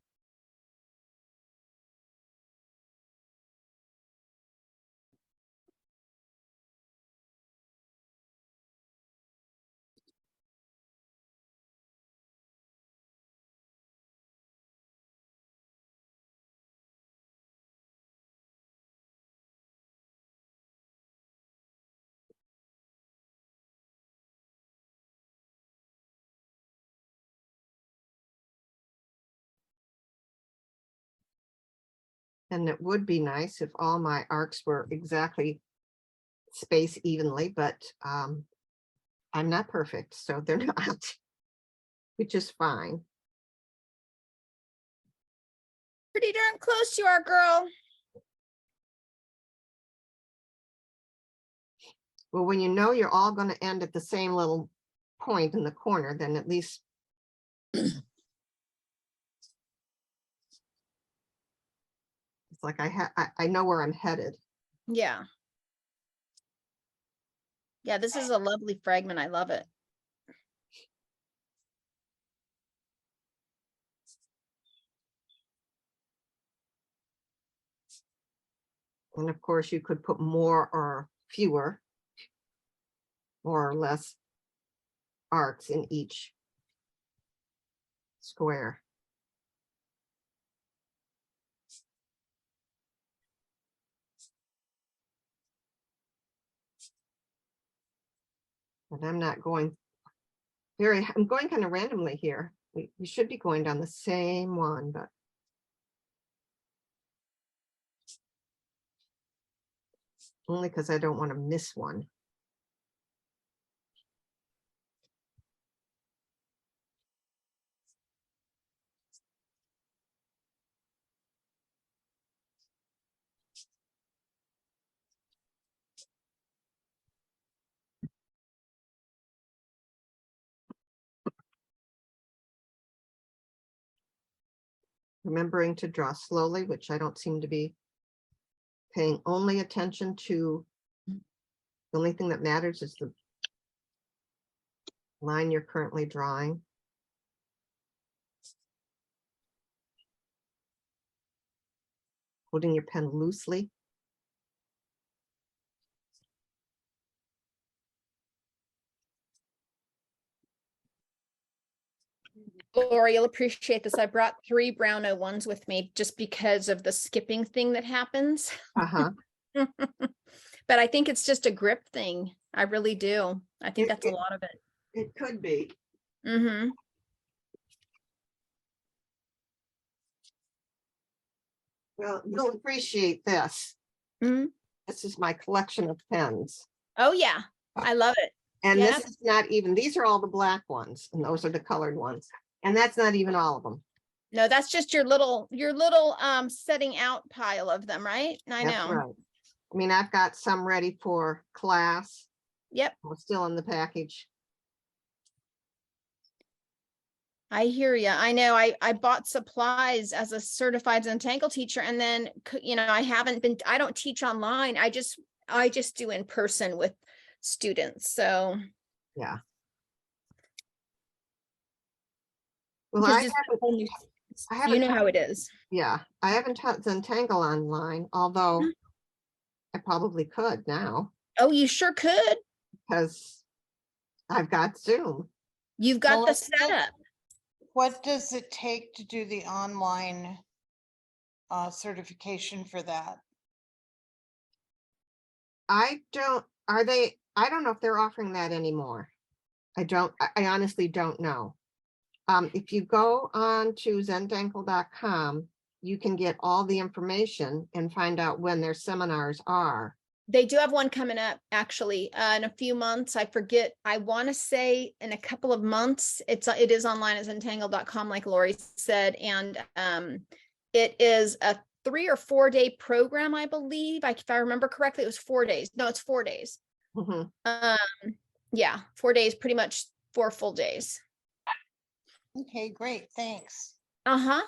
And it would be nice if all my arcs were exactly spaced evenly, but I'm not perfect, so they're not, which is fine. Pretty darn close you are, girl. Well, when you know you're all going to end at the same little point in the corner, then at least it's like I know where I'm headed. Yeah. Yeah, this is a lovely fragment. I love it. And of course, you could put more or fewer, more or less arcs in each square. But I'm not going I'm going kind of randomly here. We should be going down the same one, but. Only because I don't want to miss one. Remembering to draw slowly, which I don't seem to be paying only attention to. The only thing that matters is the line you're currently drawing. Holding your pen loosely. Lori, you'll appreciate this. I brought 3 brown 01s with me just because of the skipping thing that happens. Uh-huh. But I think it's just a grip thing. I really do. I think that's a It- lot of it. It could be. Mm-hmm. Well, you'll appreciate this. Mhm. This is my collection of pens. Oh, yeah. I love it. And Yep. this is not even, these are all the black ones, and those are the colored ones. And that's not even all of them. No, that's just your little setting out pile of them, right? I That's know. right. I mean, I've got some ready for class. Yep. We're still in the package. I hear you. I know. I bought supplies as a certified Zentangle teacher, and then I don't teach online. I just do in person with students. So Yeah. Well, Because I just haven't, whole new- I you haven't, know how it is. yeah, I haven't taught Zentangle online, although I probably could now Oh, you sure could. because I've got Zoom. You've got the Melissa? setup. What does it take to do the online certification for that? I don't know if they're offering that anymore. I honestly don't know. If you go on to zentangle.com, you can get all the information and find out when their seminars are. They do have one coming up actually in a few months. I forget. I want to say in a couple of months. It is online at zentangle.com, like Lori said, and it is a 3 or 4 day program, I believe. If I remember correctly, it was 4 days. No, it's 4 days. Mhm. Yeah, 4 days, pretty much 4 full days. Okay, great, thanks. Uh-huh.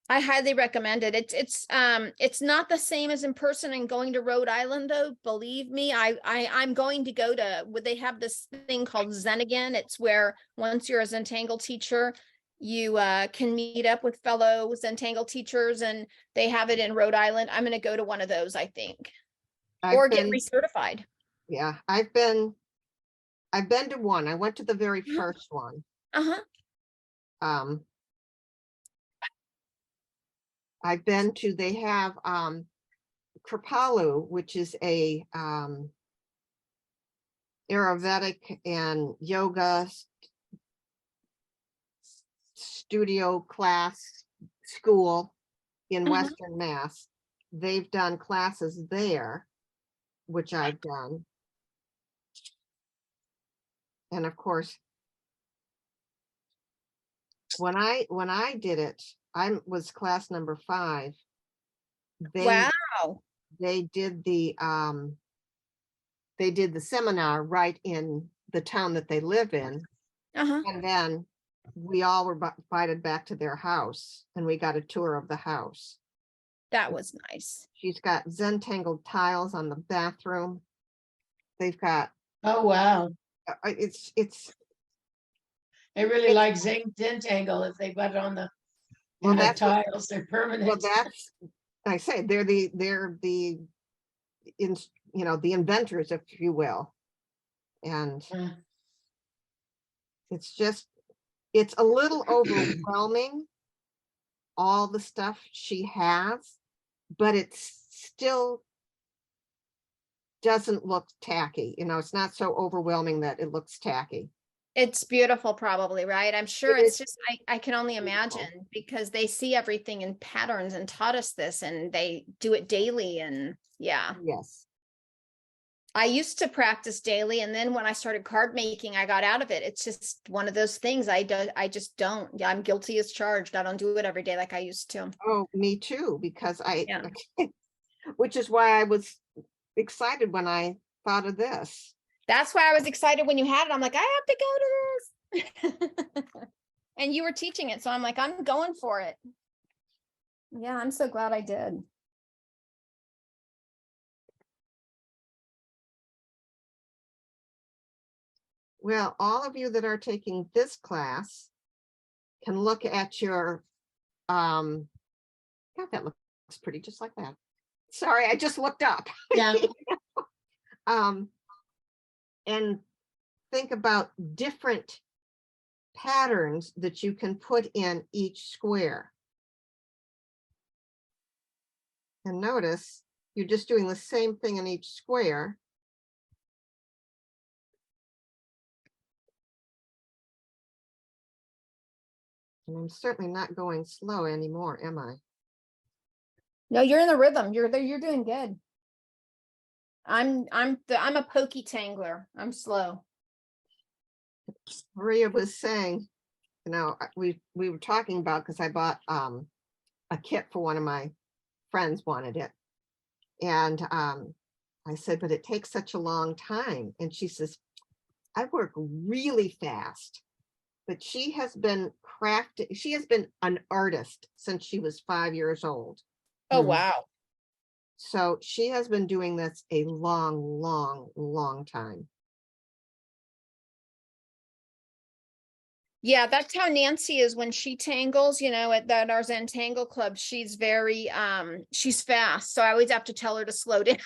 I highly recommend it. It's not the same as in person and going to Rhode Island though. Believe me, I'm going to go to, would they have this thing called Zen again? It's where once you're a Zentangle teacher, you can meet up with fellow Zentangle teachers, and they have it in Rhode Island. I'm going to go to one of those, I think, or get recertified. Yeah, I've been to one. I went to the very Mhm. first one. Uh-huh. I've been to, they have Kripalu, which is a Ayurvedic and yoga studio class school in Mhm. Western Mass. They've done classes there, which I've done. And of course, when I did it, I was class number 5. Wow. They did the seminar right in the town that they live in. Uh-huh. And then we all were invited back to their house, and we got a tour of the house. That was nice. She's got Zentangle tiles on the bathroom. They've got, Oh, wow. it's I really like Zentangle if they put it on the well, in the that's what- tiles, they're well, permanent. that's, I say, they're the the inventors, if you will. And Uh, it's a little overwhelming, all the stuff she has, but it's still doesn't look tacky, you know, it's not so overwhelming that it looks tacky. It's beautiful, probably, right? I'm sure It it's is just, I can only beautiful. imagine because they see everything in patterns and taught us this and they do it daily. And yeah, Yes, I used to practice daily. And then when I started card making, I got out of it. It's just one of those things I just don't. Yeah, I'm guilty as charged. I don't do it every day like I used to. oh, me too, because Yeah. which is why I was excited when I thought of this. That's why I was excited when you had it. I'm like, I have to go to this. And you were teaching it. So I'm like, I'm going for it. Yeah, I'm so glad I did. Well, all of you that are taking this class can look at your, God, that looks pretty just like that. Sorry, I just looked up. Yeah, And think about different patterns that you can put in each square. And notice you're just doing the same thing in each square. And I'm certainly not going slow anymore, am I? No, you're in the rhythm. You're there. You're doing good. I'm a pokey tangler. I'm slow. Maria was saying, you know, we were talking about, because I bought a kit for one of my friends wanted it. And I said, but it takes such a long time. And she says, I work really fast. But she has been she has been an artist since she was 5 years old. Oh, Hmm. wow. So she has been doing this a long, long, long time. Yeah, that's how Nancy is when she tangles, you know, at our Zentangle club. She's very she's fast. So I always have to tell her to slow down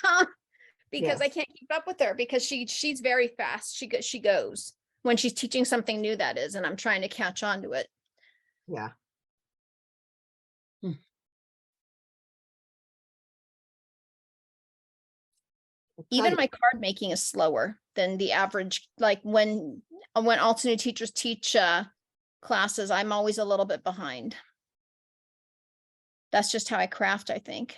because I Yes. can't keep up with her because she's very fast. She goes when she's teaching something new, that is, and I'm trying to catch on to it. Yeah. Hmm. I'll tell Even you, my card making is slower than the average. Like when alternate teachers teach classes, I'm always a little bit behind. That's just how I craft, I think.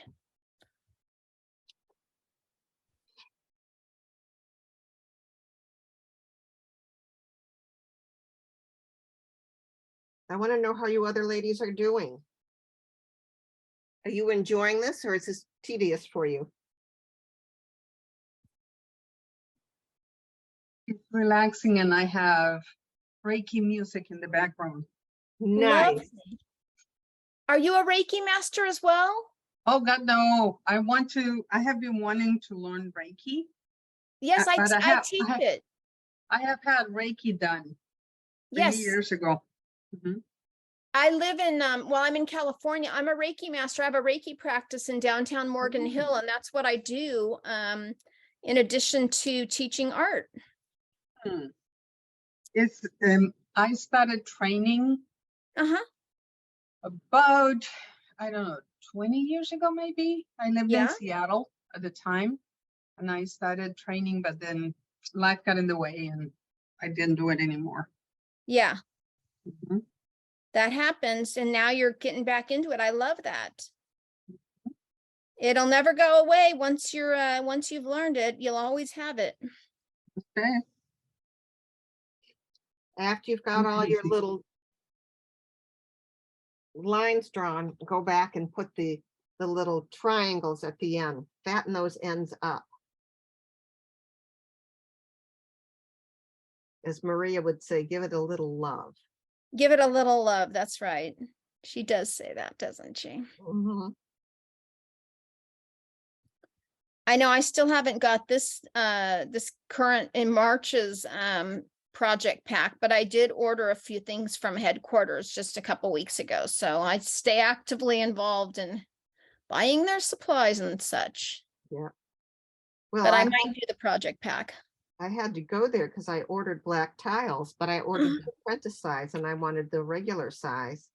I want to know how you other ladies are doing. Are you enjoying this, or is this tedious for you? It's relaxing and I have Reiki music in the background. Nice. Lovely. Are you a Reiki master as well? Oh God, no, I have been wanting to learn Reiki. Yes, I But teach it. I have had Reiki done many Yes, years ago. Mhm. I live in well, I'm in California. I'm a Reiki master. I have a Reiki practice in downtown Morgan Mm. Hill, and that's what I do in addition to teaching art. Hmm. It's I started training Uh-huh. about, I don't know, 20 years ago, maybe. I lived Yeah. in Seattle at the time and I started training, but then life got in the way and I didn't do it anymore. Yeah, Mhm. that happens. And now you're getting back into it. I love that. It'll never go away once you've learned it, you'll always have it. Okay. After you've got all your little lines drawn, go back and put the little triangles at the end, fatten those ends up. As Maria would say, give it a little love. Give it a little love. That's right. She does say that, doesn't she? Mhm. I know I still haven't got this this current in March's project pack, but I did order a few things from headquarters just a couple weeks ago. So I stay actively involved in buying their supplies and such. Yeah. Well, But I might do the project pack. I had to go there because I ordered black tiles, but I ordered the apprentice size and I wanted the regular size.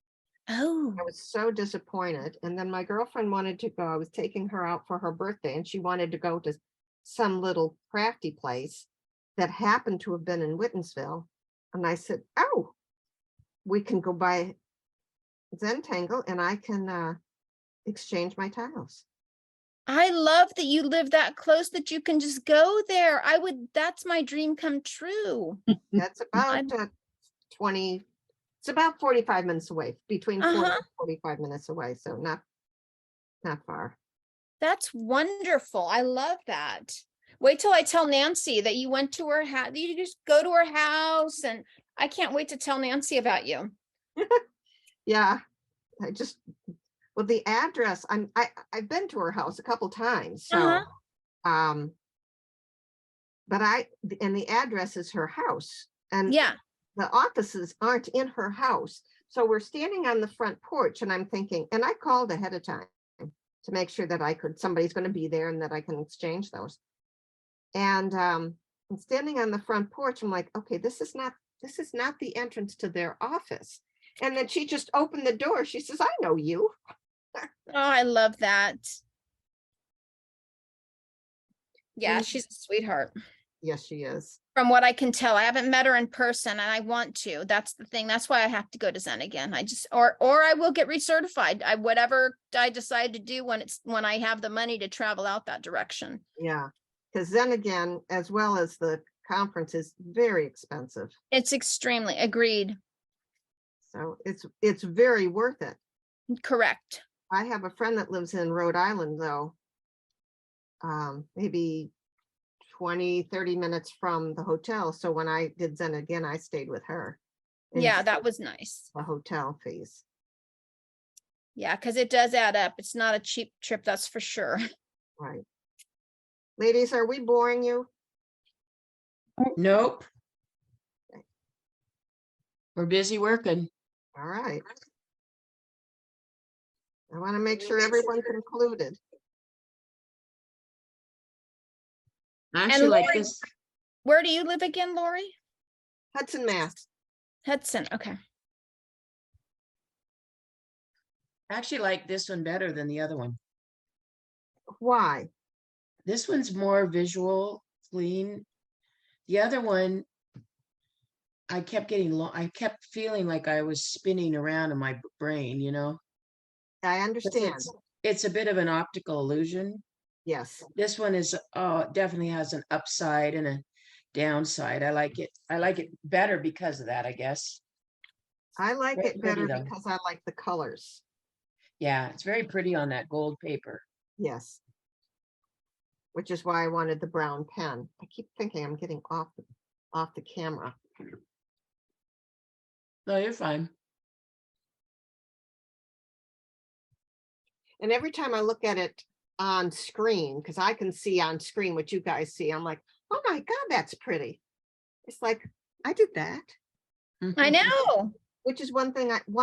Oh, I was so disappointed. And then my girlfriend wanted to go. I was taking her out for her birthday and she wanted to go to some little crafty place that happened to have been in Whitensville. And I said, oh, we can go by Zentangle and I can exchange my tiles. I love that you live that close that you can just go there. That's my dream come true. That's about I'm- 20, it's about 45 minutes away, between 40 Uh-huh. and 45 minutes away. So not far. That's wonderful. I love that. Wait till I tell Nancy that you went to her house. You just go to her house, and I can't wait to tell Nancy about you. Yeah, well, the address, I've been to her house a couple times, so, Uh-huh. but and the address is her house, and Yeah. the offices aren't in her house. So we're standing on the front porch and I'm thinking, and I called ahead of time to make sure that somebody's going to be there and that I can exchange those. And I'm standing on the front porch. I'm like, okay, this is not the entrance to their office. And then she just opened the door. She says, I know you. Oh, I love that. Yeah, And- she's a sweetheart. Yes, she is. From what I can tell, I haven't met her in person, and I want to. That's the thing. That's why I have to go to Zen again. Or I will get recertified. Whatever I decide to do when I have the money to travel out that direction. Yeah. Because then again, as well as the conference is very expensive. It's extremely agreed. So it's very worth it. Correct. I have a friend that lives in Rhode Island, though. Maybe 20-30 minutes from the hotel. So when I did Zen again, I stayed with her. and Yeah, that saved was nice. the hotel fees. Yeah, because it does add up. It's not a cheap trip, that's for sure. Right. Ladies, are we boring you? Nope. We're busy working. All right. I want to make sure everyone's included. I actually like Lori- this. Where do you live again, Lori? Hudson, Mass. Hudson. Okay. I actually like this one better than the other one. Why? This one's more visual, clean. The other one, I kept I kept feeling like I was spinning around in my brain, you know? I 'Cause understand. It's a bit of an optical illusion. Yes. This one is, definitely has an upside and a downside. I like it. I like it better because of that, I guess. I like Very it better pretty, though. because I like the colors. Yeah, it's very pretty on that gold paper. Yes. Which is why I wanted the brown pen. I keep thinking I'm getting off the camera. No, you're fine. And every time I look at it on screen, because I can see on screen what you guys see, I'm like, oh my God, that's pretty. It's like, I did that. I know. Which is one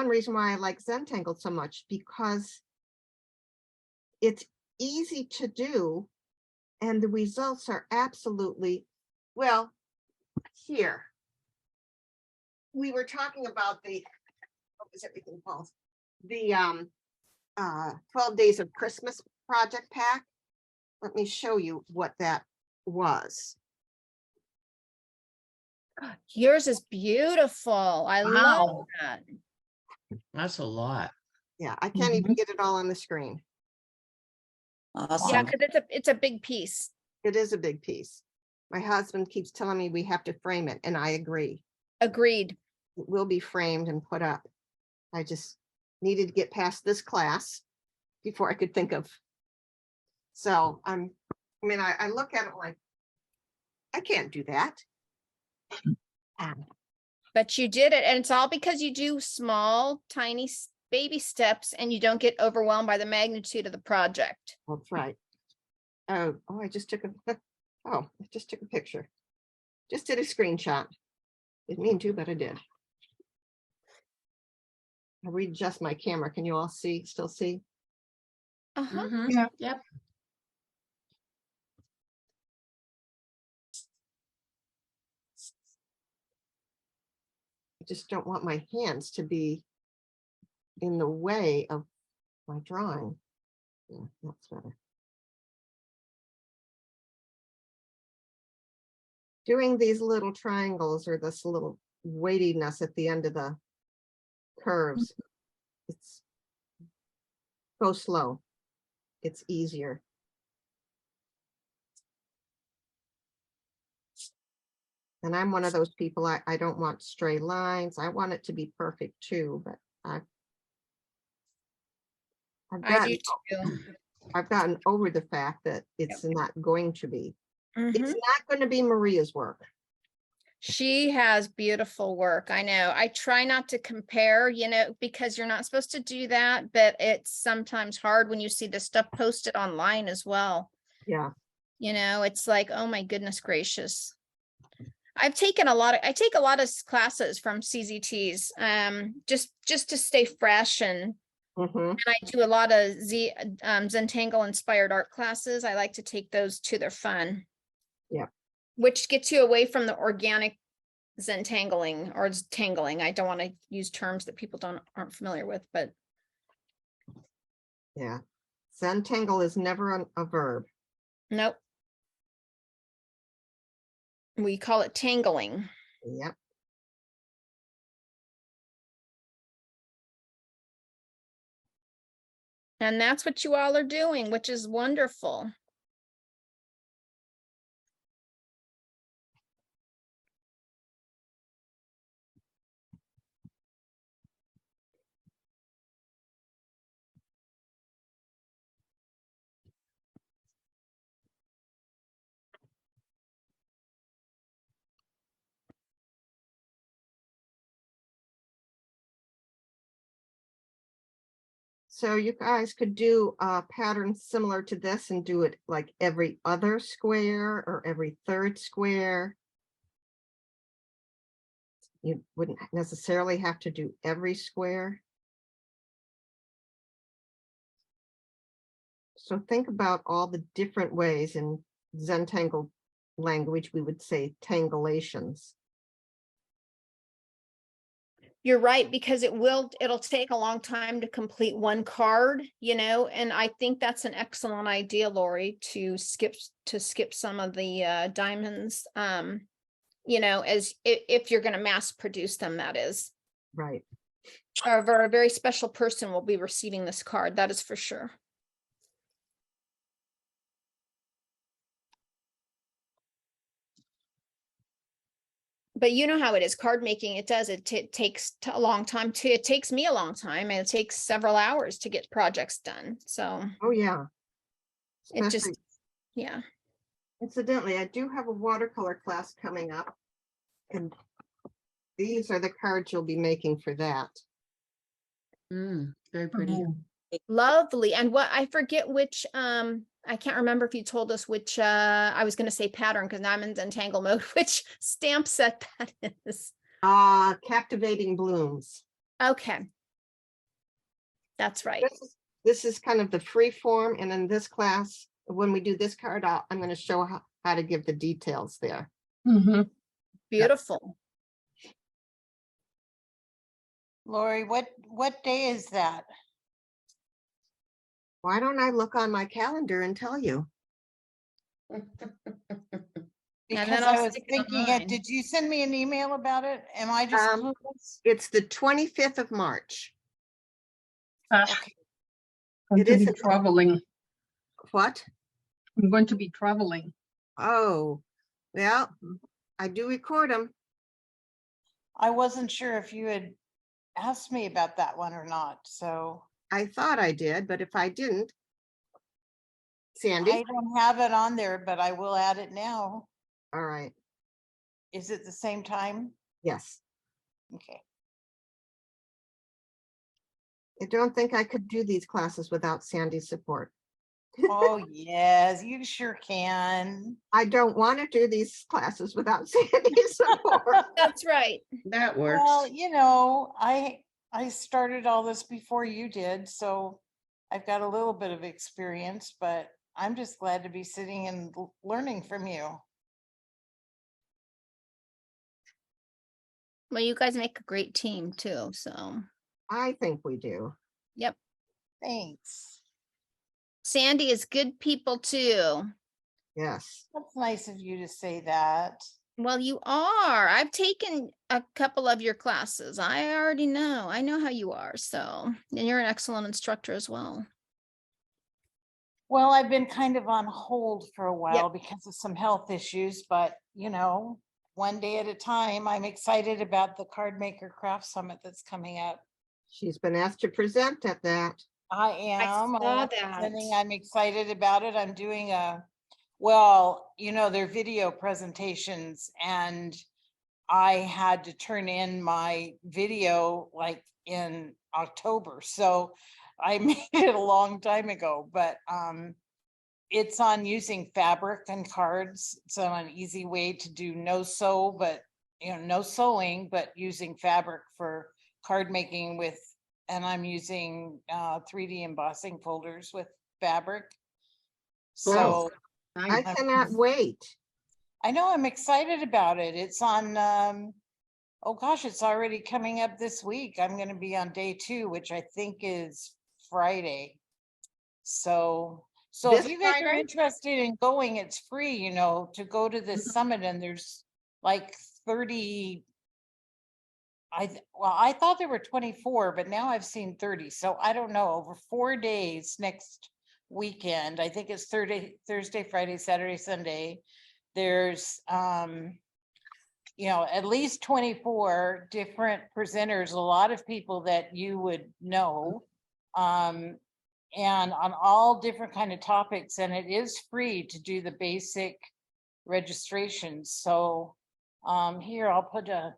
reason why I like Zentangle so much, because it's easy to do and the results are absolutely, well, here. We were talking about what was everything called? The 12 Days of Christmas project pack. Let me show you what that was. Yours is beautiful. I love Wow. that. That's a lot. Yeah, I can't even get it all on the screen. Yeah, Awesome. because it's a big piece. It is a big piece. My husband keeps telling me we have to frame it, and I agree. Agreed. It will be framed and put up. I just needed to get past this class before I could think of. So I look at it like, I can't do that. But you did it, and it's all because you do small, tiny baby steps, and you don't get overwhelmed by the magnitude of the project. That's right. Oh, I just took a picture. Just did a screenshot. Didn't mean to, but I did. I'll readjust my camera. Can you all still see? Uh-huh. Mhm. Yeah. Yep. I just don't want my hands to be in the way of my drawing. Yeah, that's better. doing these little triangles or this little weightiness at the end of the curves. It's go slow. It's easier. And I'm one of those people, I don't want stray lines. I want it to be perfect too, but I've I do gotten, too. I've gotten over the fact that it's not going to be. It's Mhm. not going to be Maria's work. She has beautiful work. I know. I try not to compare, because you're not supposed to do that, but it's sometimes hard when you see the stuff posted online as well. Yeah. It's like, oh my goodness gracious. I take a lot of classes from CZTs, just to stay fresh, and Mhm. I do a lot of Zentangle inspired art classes. I like to take those too. They're fun. Yeah. Which gets you away from the organic Zentangling or tangling. I don't want to use terms that people aren't familiar with, but Yeah. Zentangle is never a verb. nope. We call it tangling. Yep. And that's what you all are doing, which is wonderful. So you guys could do a pattern similar to this and do it like every other square or every third square. You wouldn't necessarily have to do every square. So think about all the different ways in Zentangle language, we would say tangulations. You're right, because it'll take a long time to complete one card, and I think that's an excellent idea, Lori, to skip some of the diamonds, as if you're going to mass produce them, that is. Right. However, a very special person will be receiving this card, that is for sure. But you know how it is, card making, it takes a long time too. It takes me a long time, and it takes several hours to get projects done. So Oh, yeah. it just, Especially, yeah. incidentally, I do have a watercolor class coming up. And these are the cards you'll be making for that. Very pretty. Lovely. And what, I forget which, I can't remember if you told us which, I was going to say pattern because now I'm in Zentangle mode, which stamp set that is. Captivating Blooms. Okay. That's right. This is kind of the free form. And in this class, when we do this card, I'm going to show how to give the details there. Mhm. Beautiful. Lori, what day is that? Why don't I look on my calendar and tell you? And Because then I I'll was stick it thinking, online. did you send me an email about it? Am I just clueless? It's the 25th of March. Okay. I'm It going to is be traveling. What? I'm going to be traveling. Oh, well, I do record them. I wasn't sure if you had asked me about that one or not, so. I thought I did, but if I didn't, I Sandy, don't have it on there, but I will add it now. all right, Is it the same time? yes. Okay. I don't think I could do these classes without Sandy's support. Oh, yes, you sure can. I don't want to do these classes without Sandy's support. That's right. That works. Well, I started all this before you did, so I've got a little bit of experience, but I'm just glad to be sitting and learning from you. Well, you guys make a great team too. So, I think we do. yep. Thanks. Sandy is good people too. Yes. That's nice of you to say that. Well, you are. I've taken a couple of your classes. I already know. I know how you are. So, and you're an excellent instructor as well. Well, I've been kind of on hold for a while because of some health issues, but you know, one day at a time. I'm excited about the Card Maker Craft Summit that's coming up. She's been asked to present at that. I am. saw I'm excited about it. I'm doing well, you know, they're video presentations and I had to turn in my video like in October. So I made it a long time ago, but it's on using fabric and cards. It's on an easy way to do no sew, but you know, no sewing, but using fabric for card making with, and I'm using 3D embossing folders with fabric. So I Nice. cannot wait. I know I'm excited about it. It's on, oh gosh, it's already coming up this week. I'm going to be on day 2, which I think is Friday. So if This you guys are Friday? interested in going, it's free, you know, to go to this Mhm. summit, and there's like 30. Well, I thought there were 24, but now I've seen 30. So I don't know, over 4 days next weekend. I think it's Thursday, Friday, Saturday, Sunday. There's you know, at least 24 different presenters, a lot of people that you would know. And on all different kind of topics, and it is free to do the basic registration. So here I'll put a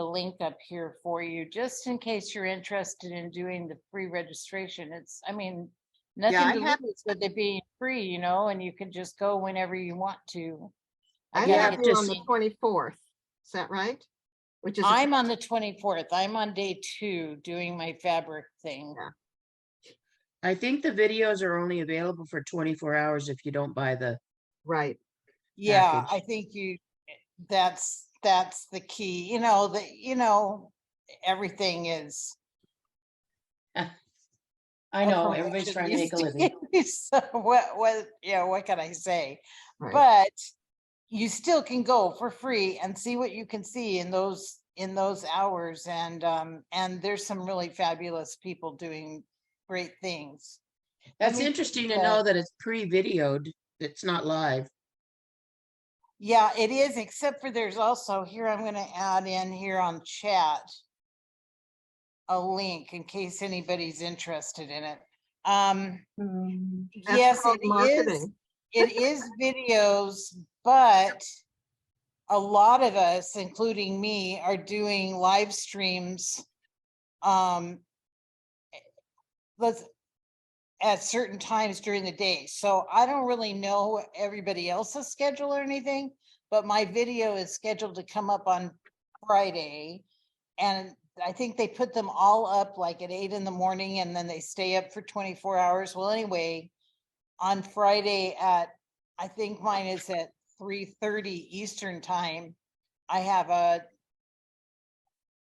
link up here for you just in case you're interested in doing the free registration. It's, I mean, nothing I to have- lose with it being free, you know, and you can just go whenever you want to. I Again, have get you to on the see- 24th. Is that right? Which is, I'm on the 24th. I'm on day 2 doing my fabric thing. Yeah. I think the videos are only available for 24 hours if you don't buy the, right. Yeah, package. I think that's the key, you know, everything is. I know, everybody's trying to make a living. So what can I say? Right. But you still can go for free and see what you can see in those hours, and there's some really fabulous people doing great things. That's me interesting to put know the- that it's pre-videoed. It's not live. Yeah, it is, except for there's also here, I'm going to add in here on chat a link in case anybody's interested in it. That's Yes, called it is. marketing. It is videos, but a lot of us, including me, are doing live streams. Let's at certain times during the day. So I don't really know everybody else's schedule or anything, but my video is scheduled to come up on Friday. And I think they put them all up like at 8 in the morning and then they stay up for 24 hours. Well, anyway, on Friday I think mine is at 3:30 Eastern time. I have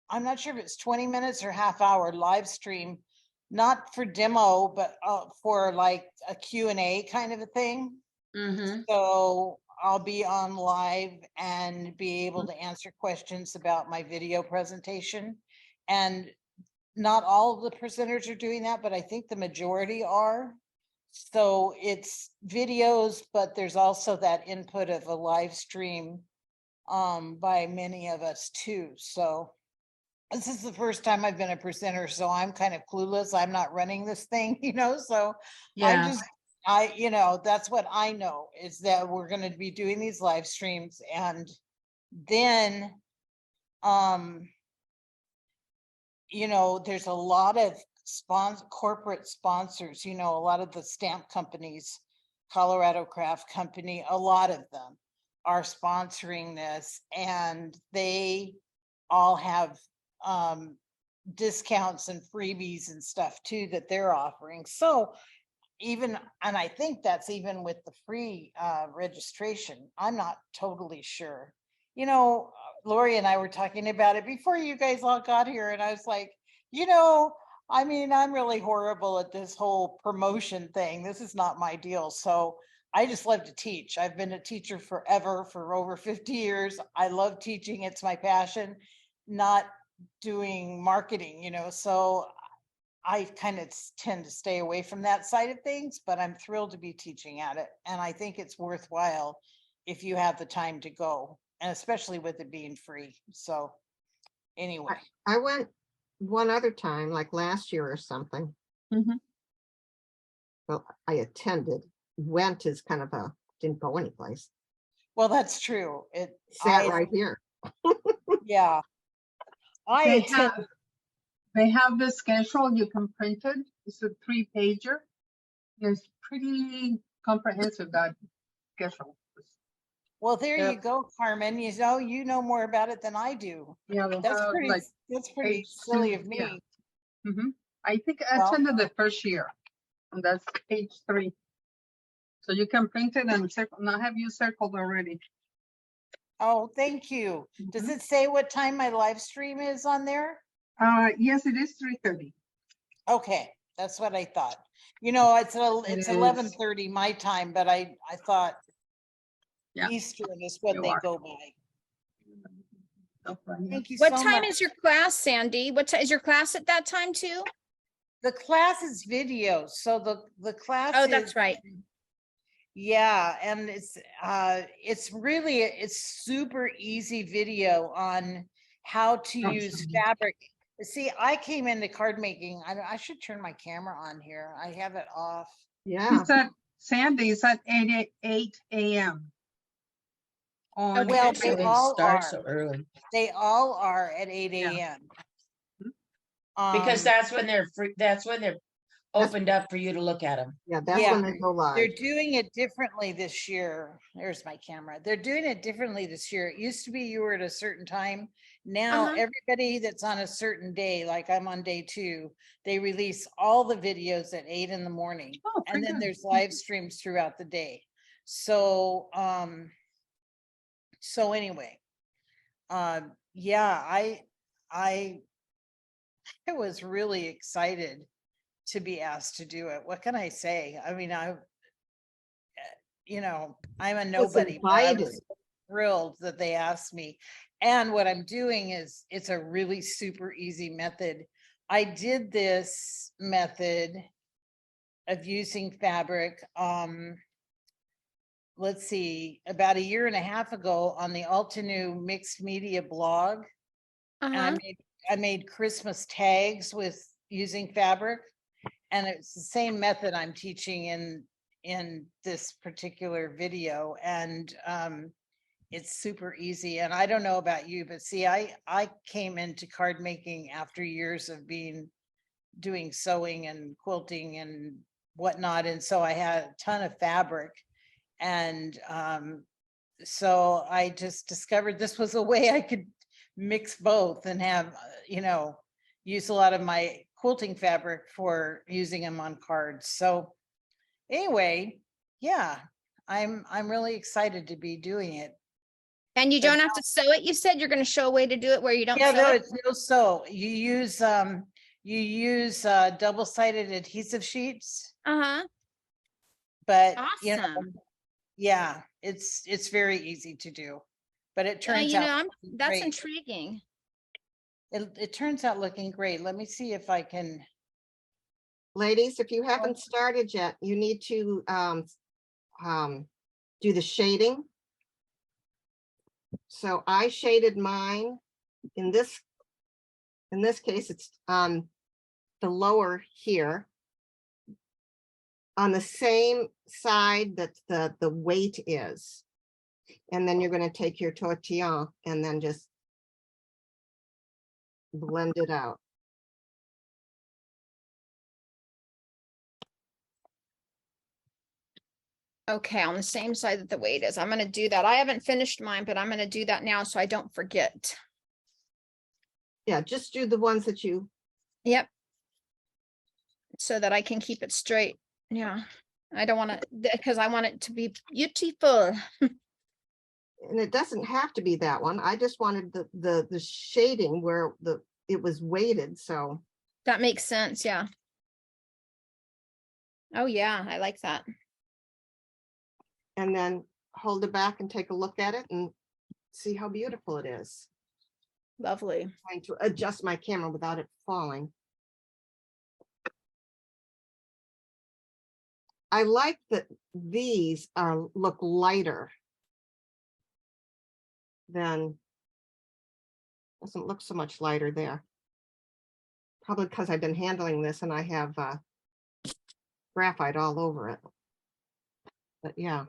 I'm not sure if it's 20 minutes or half hour live stream, not for demo, but for like a Q&A kind of a thing. Mm-hmm. So I'll be on live and be able to answer questions about my video presentation. And not all of the presenters are doing that, but I think the majority are. So it's videos, but there's also that input of a live stream by many of us too. So this is the first time I've been a presenter, so I'm kind of clueless. I'm not running this thing, you know, so Yeah. you know, that's what I know is that we're going to be doing these live streams, and then, you know, there's a lot of corporate sponsors, you know, a lot of the stamp companies, Colorado Craft Company, a lot of them are sponsoring this, and they all have discounts and freebies and stuff too that they're offering. So even, and I think that's even with the free registration. I'm not totally sure. You know, Lori and I were talking about it before you guys all got here, and I was like, you know, I mean, I'm really horrible at this whole promotion thing. This is not my deal. So I just love to teach. I've been a teacher forever, for over 50 years. I love teaching. It's my passion, not doing marketing, so I kind of tend to stay away from that side of things, but I'm thrilled to be teaching at it. And I think it's worthwhile if you have the time to go, and especially with it being free. So anyway, I went one other time, like last year or something. Mhm. Well, I attended, went as kind of didn't go anyplace, well, that's true. sat right here. Yeah. I They attend, They have the schedule, you can print it. It's a 3-pager. It's pretty comprehensive, that schedule. well, there you Yep. go, Carmen. You know more about it than I do. Yeah, they That's have pretty, like that's pretty page silly 2, of yeah. me. I think I Well- attended the first year, and that's page 3. So you can print it and circle. Now have you circled already? Oh, thank you. Does Mhm. it say what time my live stream is on there? Yes, it is 3:30. Okay, that's what I thought. It It's is. 11:30 my time, but I thought Yeah. Eastern is what You they are. go by. Thank you What so time much. is your class, Sandy? What time is your class at that time too? The class is video, so the class Oh, is, that's right. yeah, and it's super easy video on how to use Awesome. fabric. See, I came into card making. I should turn my camera on here. I have it off. Yeah, It's at Sandy's at 8 a.m. On Well, Okay. they all start are. so early. They all are at 8 Yeah. a.m. Because Um, that's when they're free, that's when they're opened up for you to look at them. yeah, that's Yeah. when they go they're live. doing it differently this year. There's my camera. They're doing it differently this year. It used to be you were at a certain time. Now Uh-huh. everybody that's on a certain day, like I'm on day 2, they release all the videos at 8 in the morning. Oh, And pretty then good. there's live streams throughout the day. So anyway, yeah, I was really excited to be asked to do it. What can I say? I mean, I'm a nobody, but I was invited. thrilled that they asked me. And what I'm doing is, it's a really super easy method. I did this method of using fabric, let's see, about a year and a half ago on the Altenew mixed media blog. And Uh-huh. I made Christmas tags with using fabric. And it's the same method I'm teaching in this particular video. And it's super easy. And I don't know about you, but see, I came into card making after years of doing sewing and quilting and whatnot. And so I had a ton of fabric. And so I just discovered this was a way I could mix both and have, use a lot of my quilting fabric for using them on cards. So anyway, yeah, I'm really excited to be doing it. And you But don't have to sew it. You said you're going to show a way to do it where you don't Yeah, sew no, it. it's no sew. You use double-sided adhesive sheets, Uh-huh. but Awesome. yeah, it's very easy to do. But it Yeah, turns out that's great. intriguing. It turns out looking great. Let me see if I can. Ladies, if you haven't started yet, you need to do the shading. So I shaded mine in this case, it's on the lower here, on the same side that the weight is. And then you're going to take your tortillon and then just blend it out. Okay, on the same side that the weight is. I'm going to do that. I haven't finished mine, but I'm going to do that now so I don't forget. Yeah, just do the ones that you, Yep. So that I can keep it straight. Yeah. I don't want to, because I want it to be beautiful. and it doesn't have to be that one. I just wanted the shading where it was weighted. So That makes sense. Yeah. Oh yeah, I like that. and then hold it back and take a look at it and see how beautiful it is. Lovely. Trying to adjust my camera without it falling. I like that these are look lighter than, doesn't look so much lighter there. Probably because I've been handling this and I have graphite all over it. But yeah.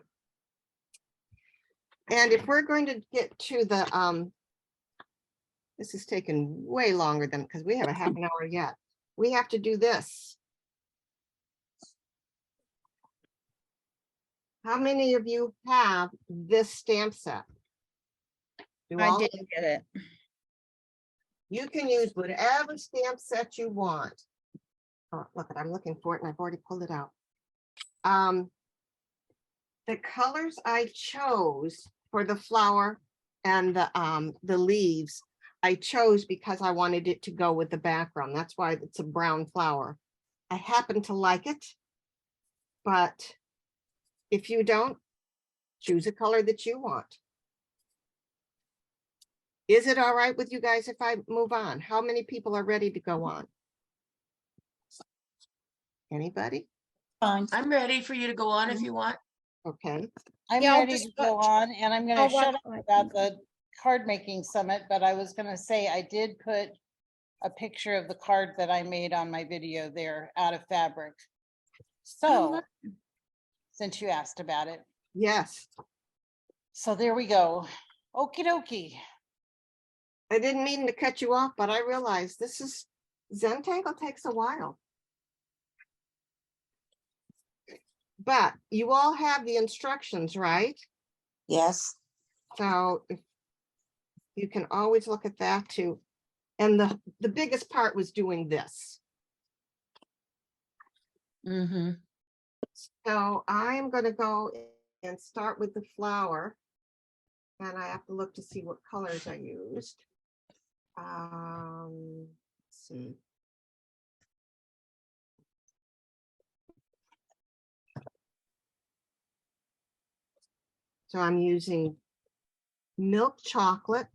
And if we're going to get to the, this is taking way longer than, because we have a half an hour yet. We have to do this. How many of you have this stamp set? Do I all- didn't get it. You can use whatever stamp set you want. Oh, look, I'm looking for it and I've already pulled it out. The colors I chose for the flower and the leaves, I chose because I wanted it to go with the background. That's why it's a brown flower. I happen to like it, but if you don't, choose a color that you want. Is it all right with you guys if I move on? How many people are ready to go on? Anybody? Fine. I'm ready for you to go on if you want. Okay. I'm Yeah, I'll ready just to go watch- on, and I'm gonna I'll shut watch up my about video. the card making summit, but I was gonna say I did put a picture of the card that I made on my video there out of fabric. So, since you asked about it, Yes. so there we go. Okie dokie. I didn't mean to cut you off, but I realized this is, Zentangle takes a while. But you all have the instructions, right? Yes. So if you can always look at that too. And the biggest part was doing this. Mm-hmm. So I'm gonna go and start with the flower. And I have to look to see what colors I used. Let's see. So I'm using milk chocolate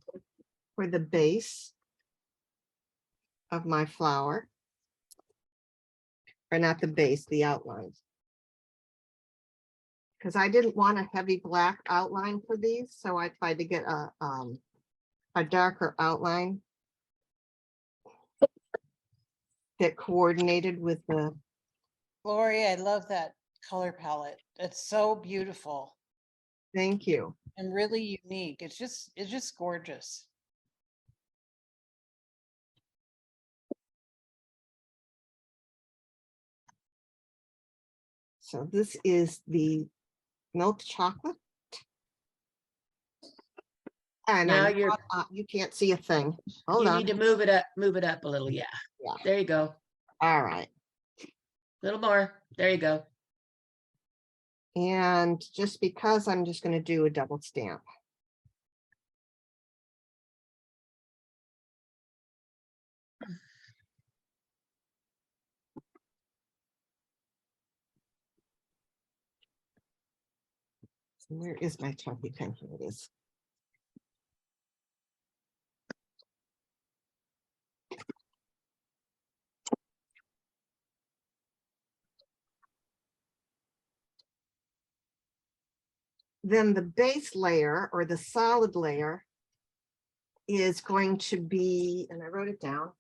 for the base of my flower. Or not the base, the outlines. Because I didn't want a heavy black outline for these, so I tried to get a darker outline that coordinated with the, Lori, I love that color palette. It's so beautiful thank you. and really unique. It's just gorgeous. So this is the milk chocolate. And Now I'm you're, you can't see a thing. Hold you on. need to move it up a little. Yeah. Yeah. There you go. All right. Little more. There you go. And just because I'm just going to do a double stamp. So where is my chunky pen? Here it is. Then the base layer or the solid layer is going to be, and I wrote it down,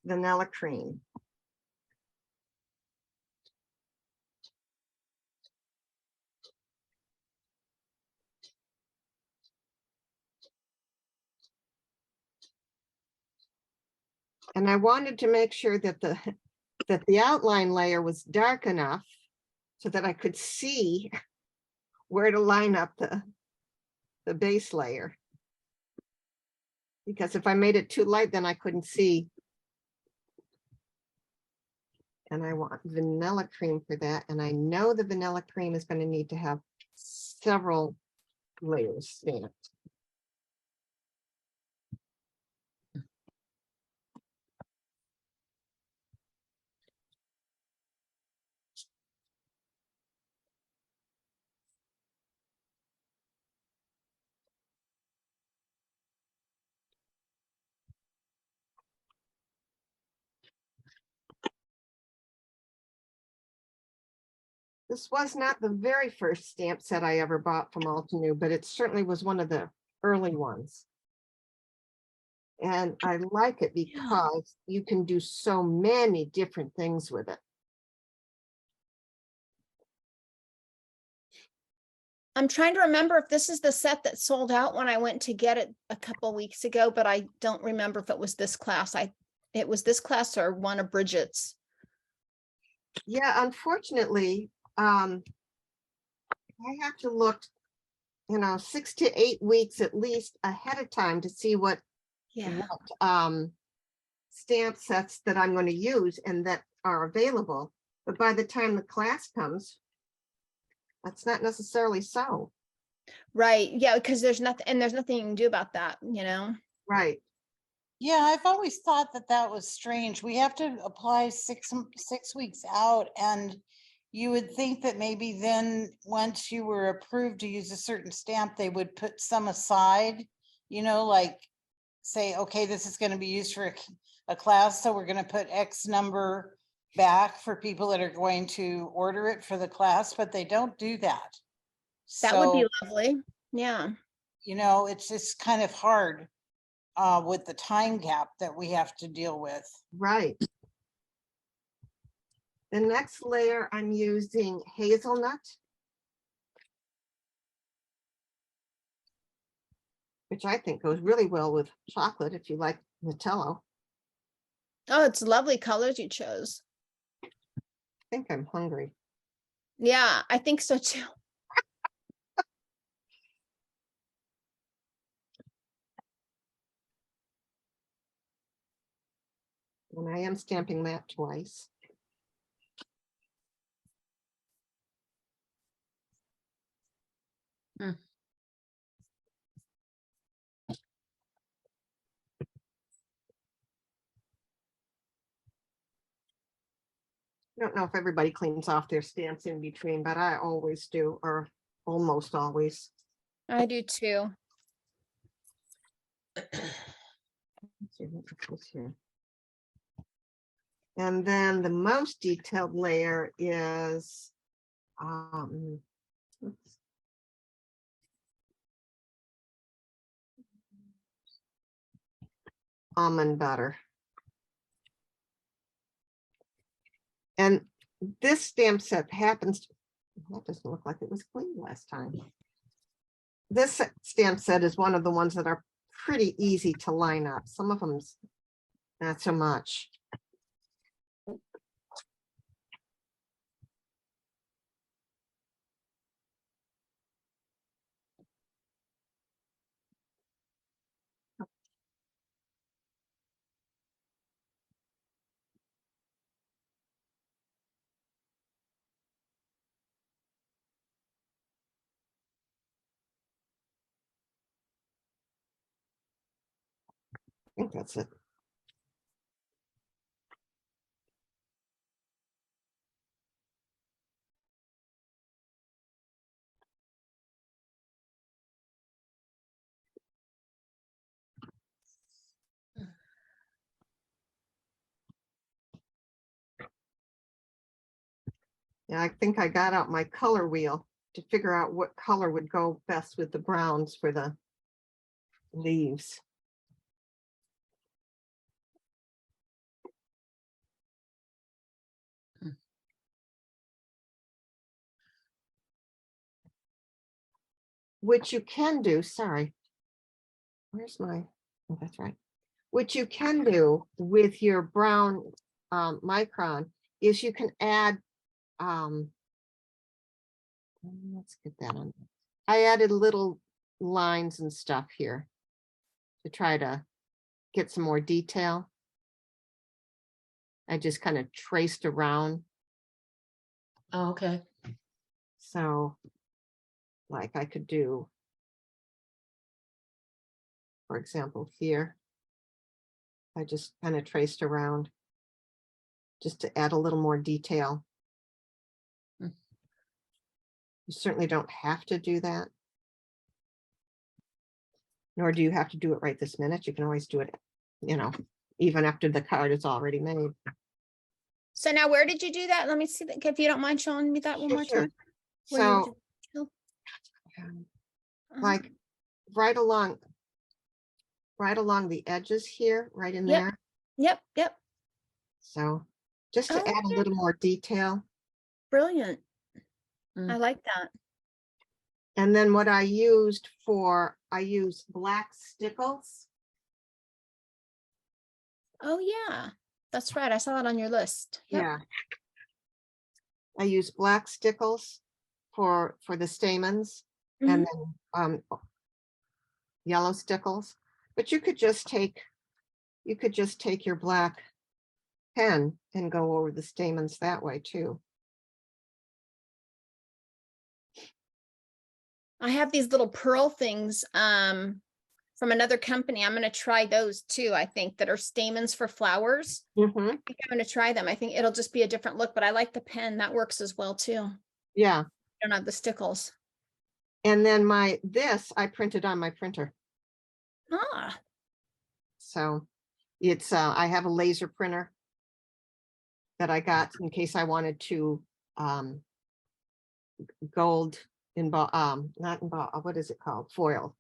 vanilla cream. And I wanted to make sure that the outline layer was dark enough so that I could see where to line up the base layer. Because if I made it too light, then I couldn't see. And I want vanilla cream for that. And I know the vanilla cream is going to need to have several layers stamped. This was not the very first stamp set I ever bought from Altenew, but it certainly was one of the early ones. And I like it because you can do so many different things with it. I'm trying to remember if this is the set that sold out when I went to get it a couple weeks ago, but I don't remember if it was this class. It was this class or one of Bridget's. Yeah, unfortunately, I have to look, 6 to 8 weeks at least ahead of time to see what Yeah. stamp sets that I'm going to use and that are available. But by the time the class comes, that's not necessarily so. Right. Yeah, because there's nothing you can do about that, Right. Yeah, I've always thought that that was strange. We have to apply 6 weeks out, and you would think that maybe then, once you were approved to use a certain stamp, they would put some aside, like say, okay, this is going to be used for a class, so we're going to put X number back for people that are going to order it for the class, but they don't do that. That would be So, lovely. Yeah. it's just kind of hard with the time gap that we have to deal with. Right. The next layer, I'm using hazelnut, which I think goes really well with chocolate if you like Nutella. Oh, it's lovely colors you chose. I think I'm hungry. Yeah, I think so too. And I am stamping that twice. I don't know if everybody cleans off their stamps in between, but I always do, or almost always. I do too. Let's see what this here. And then the most detailed layer is oops. Almond butter. And this stamp set happens, that doesn't look like it was cleaned last time. This stamp set is one of the ones that are pretty easy to line up. Some of them's not so much. I think that's it. Yeah, I think I got out my color wheel to figure out what color would go best with the browns for the leaves. Which you can do, sorry. Where's my, oh, that's right. What you can do with your brown micron is you can add, let's get that on. I added little lines and stuff here to try to get some more detail. I just kind of traced around. Oh, okay. So like I could do, for example, here, I just kind of traced around just to add a little more detail. Mm. You certainly don't have to do that. Nor do you have to do it right this minute. You can always do it, even after the card is already made. So now where did you do that? Let me see that, if you don't mind showing me that one Sure, more sure. time. Where you So, did- like, right along the edges here, right in Yep. there. Yep, yep. So just to Oh, add a yeah. little more detail. Brilliant. Mm. I like that. And then what I used I used black stickles. Oh, yeah. That's right. I saw it on your list. Yep. Yeah. I used black stickles for the stamens and then yellow stickles. But you could just take your black pen and go over the stamens that way too. I have these little pearl things from another company. I'm going to try those too. I think that are stamens for flowers. Mhm. I think I'm going to try them. I think it'll just be a different look, but I like the pen. That works as well too. Yeah. I don't have the stickles. And then this I printed on my printer. Ah, So it's I have a laser printer that I got in case I wanted to gold not what is it called? Foil.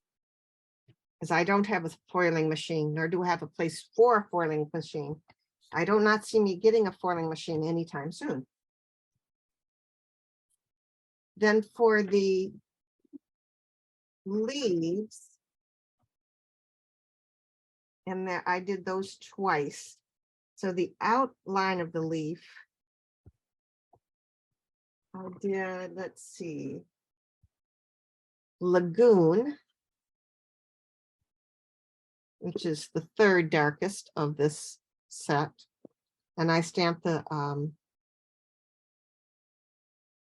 Because I don't have a foiling machine, nor do I have a place for a foiling machine. I do not see me getting a foiling machine anytime soon. Then for the leaves, and there I did those twice. So the outline of the leaf, I did, let's see, Lagoon, which is the third darkest of this set. And I stamped the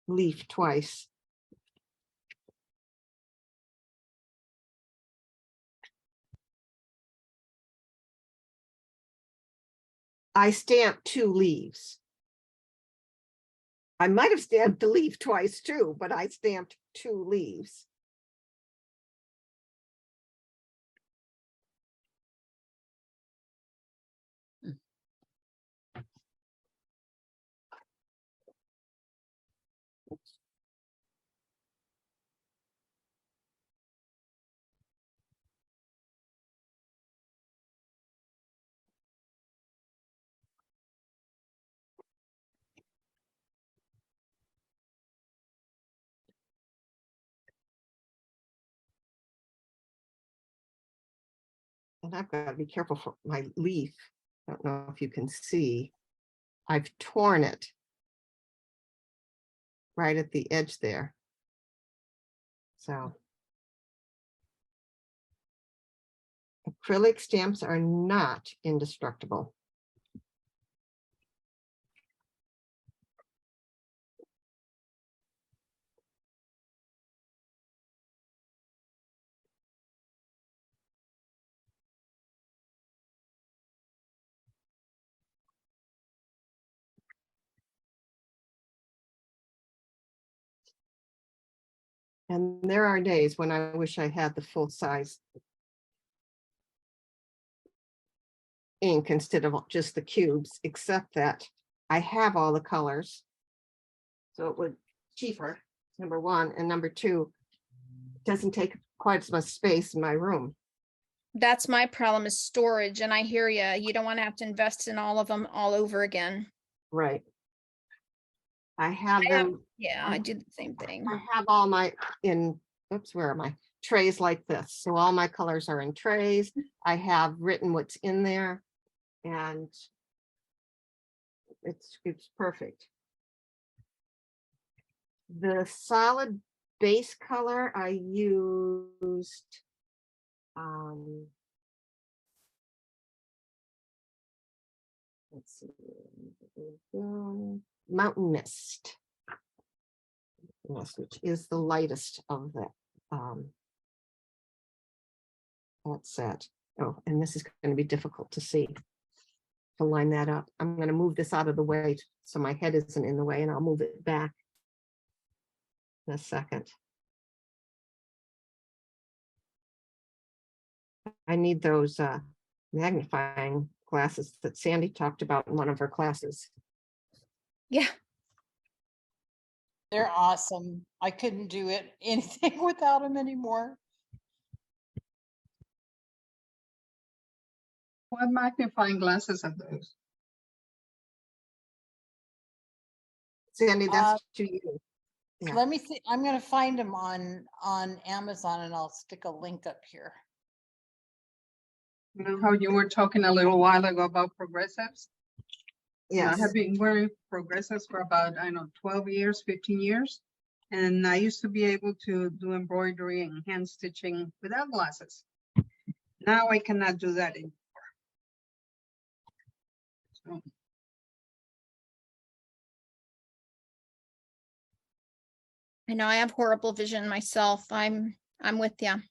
leaf twice. I stamped 2 leaves. I might have stamped the leaf twice too, but I stamped 2 leaves. And I've got to be careful for my leaf. I don't know if you can see. I've torn it right at the edge there. So acrylic stamps are not indestructible. And there are days when I wish I had the full size ink instead of just the cubes, except that I have all the colors. So it would cheaper, number one, and number two, it doesn't take quite as much space in my room. that's my problem is storage. And I hear you. You don't want to have to invest in all of them all over again. Right. I have I have- them, Yeah, I do the same thing. I have all my oops, where are my trays like this? So all my colors are in trays. I have written what's in there and it's perfect. The solid base color I used let's see, Mountain Mist. Yes, which is the lightest of the that set. Oh, and this is going to be difficult to see, to line that up. I'm going to move this out of the way so my head isn't in the way, and I'll move it back in a second. I need those magnifying glasses that Sandy talked about in one of her classes. Yeah. They're awesome. I couldn't do it anything without them anymore. What magnifying glasses are those? Sandy, Uh, that's to you. Yeah. Let me see. I'm gonna find them on Amazon and I'll stick a link up here. You know how you were talking a little while ago about progressives? Yeah, I Yes. have been wearing progressives for about, I don't know, 12 years, 15 years. And I used to be able to do embroidery and hand stitching without glasses. Now I cannot do that anymore. So, I know I have horrible vision myself. I'm with you.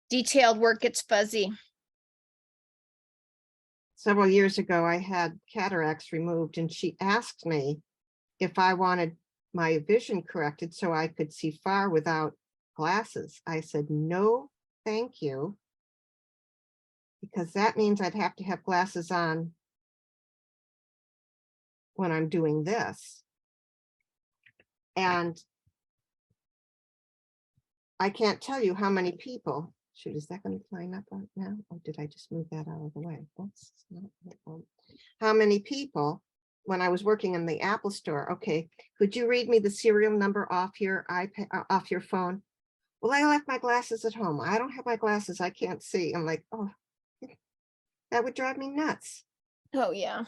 Detailed work gets fuzzy. Several years ago, I had cataracts removed and she asked me if I wanted my vision corrected so I could see far without glasses. I said, no, thank you. Because that means I'd have to have glasses on when I'm doing this. And I can't tell you how many people, shoot, is that going to line up right now? Or did I just move that out of the way? Oops, not that one. How many people, when I was working in the Apple store, okay, could you read me the serial number off your iPad, off your phone? Well, I left my glasses at home. I don't have my glasses. I can't see. I'm like, oh, that would drive me nuts. Oh, yeah.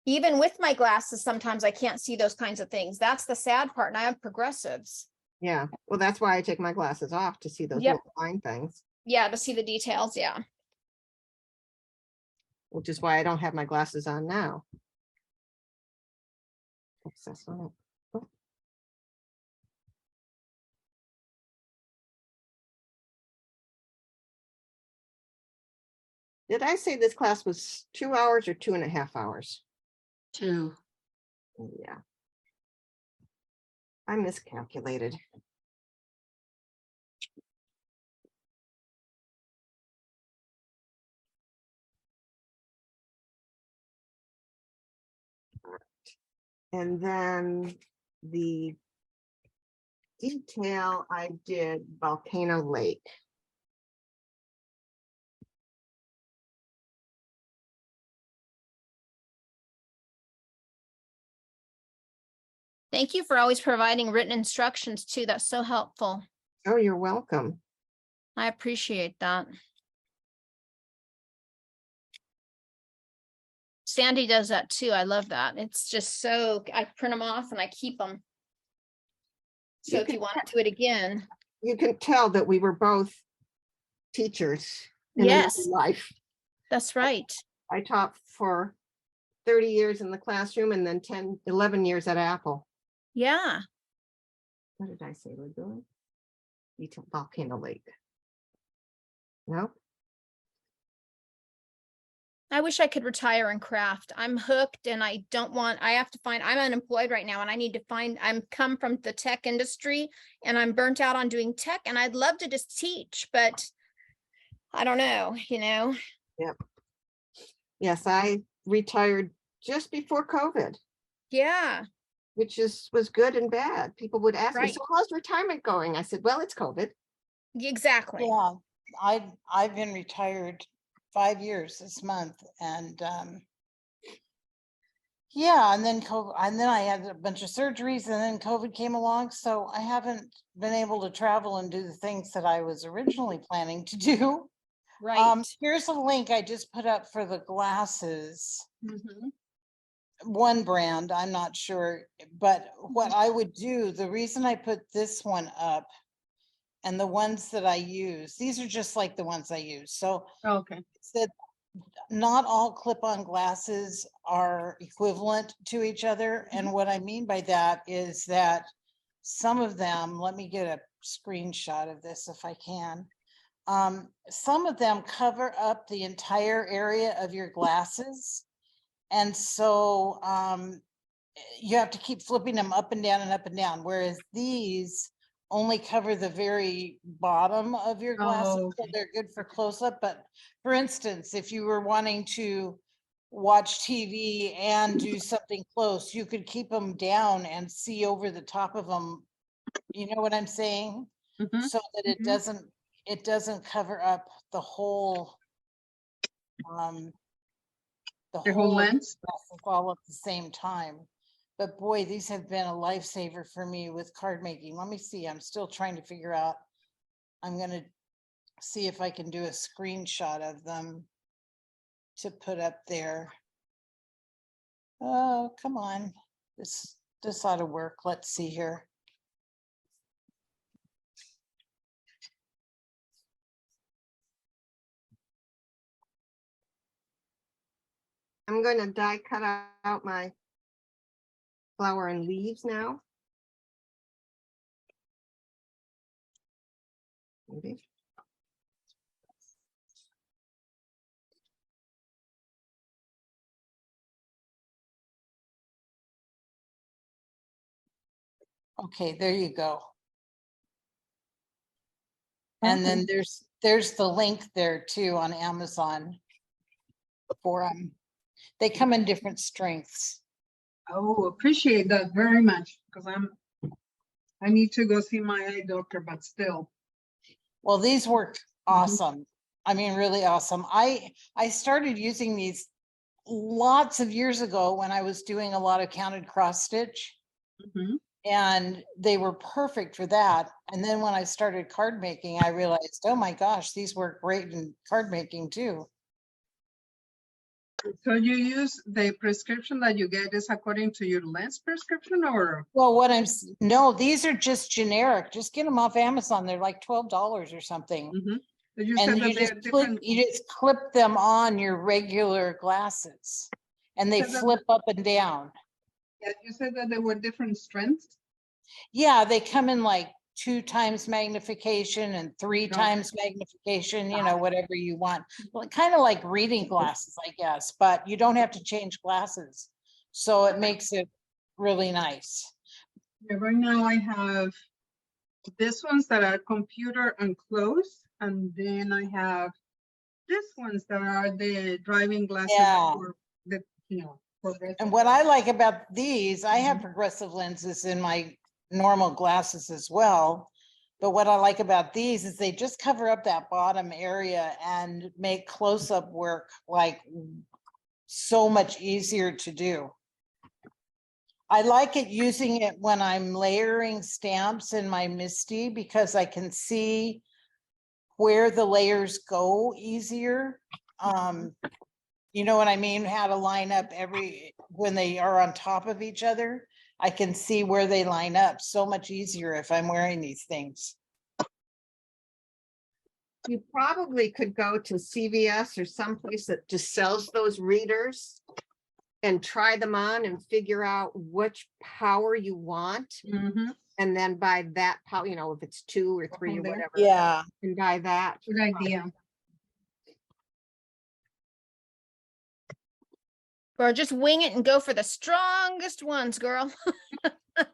Even with my glasses, sometimes I can't see those kinds of things. That's the sad part. And I have progressives. Yeah, well, that's why I take my glasses off to see those Yep. little fine things, Yeah, to see the details. Yeah. which is why I don't have my glasses on now. Oops, that's not it. Oh. Did I say this class was 2 hours or 2.5 hours? 2. Yeah. I miscalculated. And then the detail I did Volcano Lake. Thank you for always providing written instructions too. That's so helpful. Oh, you're welcome. I appreciate that. Sandy does that too. I love that. It's just so, I print them off and I keep them. So You if you can want to do it again. You can tell that we were both teachers in another Yes, life. that's right. I taught for 30 years in the classroom and then 10, 11 years at Apple. Yeah. What did I say we're doing? Detail Volcano Lake. No? I wish I could retire and craft. I'm hooked and I don't want, I have to find, I'm unemployed right now and I need to find, I'm come from the tech industry and I'm burnt out on doing tech and I'd love to just teach, but I don't know, you know? Yep. Yes, I retired just before COVID, Yeah, which was good and bad. People would ask me, right. so how's retirement going? I said, well, it's COVID. Exactly. Yeah, I've been retired 5 years this month and yeah, and then COVID, and then I had a bunch of surgeries and then COVID came along, so I haven't been able to travel and do the things that I was originally planning to do. Right. Here's a link I just put up for the glasses. Mhm. One brand, I'm not sure, but what I would do, the reason I put this one up and the ones that I use, these are just like the ones I use. So okay. it's that not all clip-on glasses are equivalent to each other. And what I mean by that is that some of them, let me get a screenshot of this if I can. Some of them cover up the entire area of your glasses. And so you have to keep flipping them up and down and up and down, whereas these only cover the very bottom of your glasses, Oh, so okay. they're good for close-up. But for instance, if you were wanting to watch TV and do something close, you could keep them down and see over the top of them. You know what I'm saying? Mhm, So that mhm. it doesn't cover up the whole the The whole whole of the lens? glasses all at the same time. But boy, these have been a lifesaver for me with card making. Let me see. I'm still trying to figure out. I'm gonna see if I can do a screenshot of them to put up there. Oh, come on. This ought to work. Let's see here. I'm going to die cut out my flower and leaves now. Maybe. Okay, there you go. And then Okay. there's the link there too on Amazon for them. They come in different strengths. Oh, appreciate that very much, because I need to go see my eye doctor, but still. Well, these work Mhm. awesome. I mean, really awesome. I started using these lots of years ago when I was doing a lot of counted cross stitch, Mhm. and they were perfect for that. And then when I started card making, I realized, oh my gosh, these work great in card making too. So you use the prescription that you get is according to your lens prescription, or? Well, no, these are just generic. Just get them off Amazon. They're like $12 or something. Mhm. But you And said that they're different. you just clip them on your regular glasses and they said that flip up and down. Yeah, you said that there were different strengths. Yeah, they come in like 2 times magnification and 3 Got it. times magnification, you Got know, it. whatever you want. Well, kind of like reading glasses, I guess, but you don't have to change glasses. So it makes it really nice. Yeah, right now I have this ones that are computer and close, and then I have this ones that are the driving glasses Yeah. for the, progressive. And what I like about these, I have Mhm. progressive lenses in my normal glasses as well. But what I like about these is they just cover up that bottom area and make close-up work like so much easier to do. I like it using it when I'm layering stamps in my Misty because I can see where the layers go easier. You know what I mean? How to line up when they are on top of each other. I can see where they line up so much easier if I'm wearing these things. You probably could go to CVS or someplace that just sells those readers and try them on and figure out which power you want. Mhm. And then buy that power, if it's 2 or 3 or From there. whatever. Yeah. And buy that. Good idea. Or just wing it and go for the strongest ones, girl.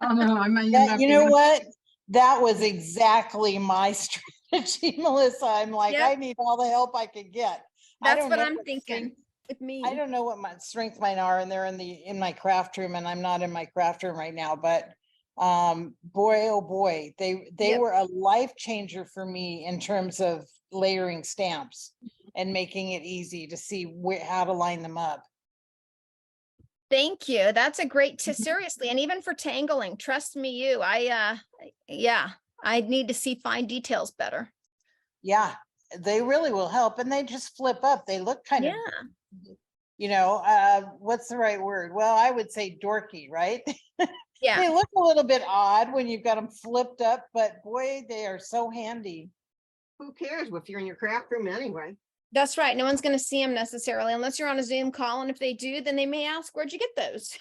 Oh, no, I might end Yeah, up you know even- what? That was exactly my strategy, Melissa. I'm like, Yep. I need all the help I could get. I That's don't what know I'm what thinking strength- with me. I don't know what my strength mine are, and they're in my craft room, and I'm not in my craft room right now. But boy, oh boy, they Yep. were a life changer for me in terms of layering stamps and making it easy to see how to line them up. Thank you. That's a great tip, seriously. And even for tangling, trust me, yeah, I need to see fine details better. Yeah, they really will help, and they just flip up. They look kind Yeah. of, what's the right word? Well, I would say dorky, right? Yeah, They look a little bit odd when you've got them flipped up, but boy, they are so handy. Who cares if you're in your craft room anyway? that's right. No one's going to see them necessarily unless you're on a Zoom call. And if they do, then they may ask, where'd you get those?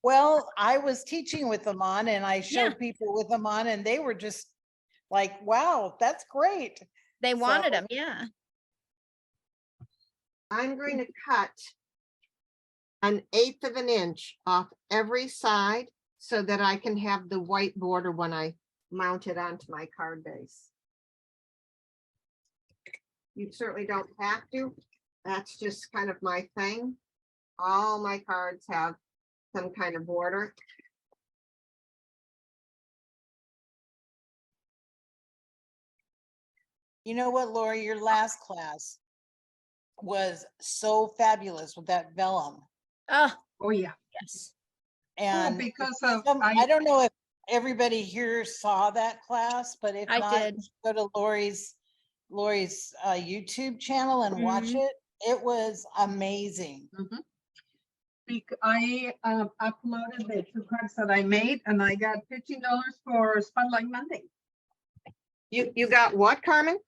Well, I was teaching with them on and I Yeah. showed people with them on and they were just like, wow, that's great. They wanted So- them. Yeah. I'm going to cut 1/8 of an inch off every side so that I can have the white border when I mount it onto my card base. You certainly don't have to. That's just kind of my thing. All my cards have some kind of border. You know what, Lori, your last class was so fabulous with that vellum. Oh, Oh, yeah. yes. Oh, And because of, I don't know if everybody here saw that class, but if I not, did. go to Lori's YouTube channel and watch Mhm. it. It was amazing. I uploaded the 2 cards that I made and I got $15 for Spotlight Monday. You got what, Carmen?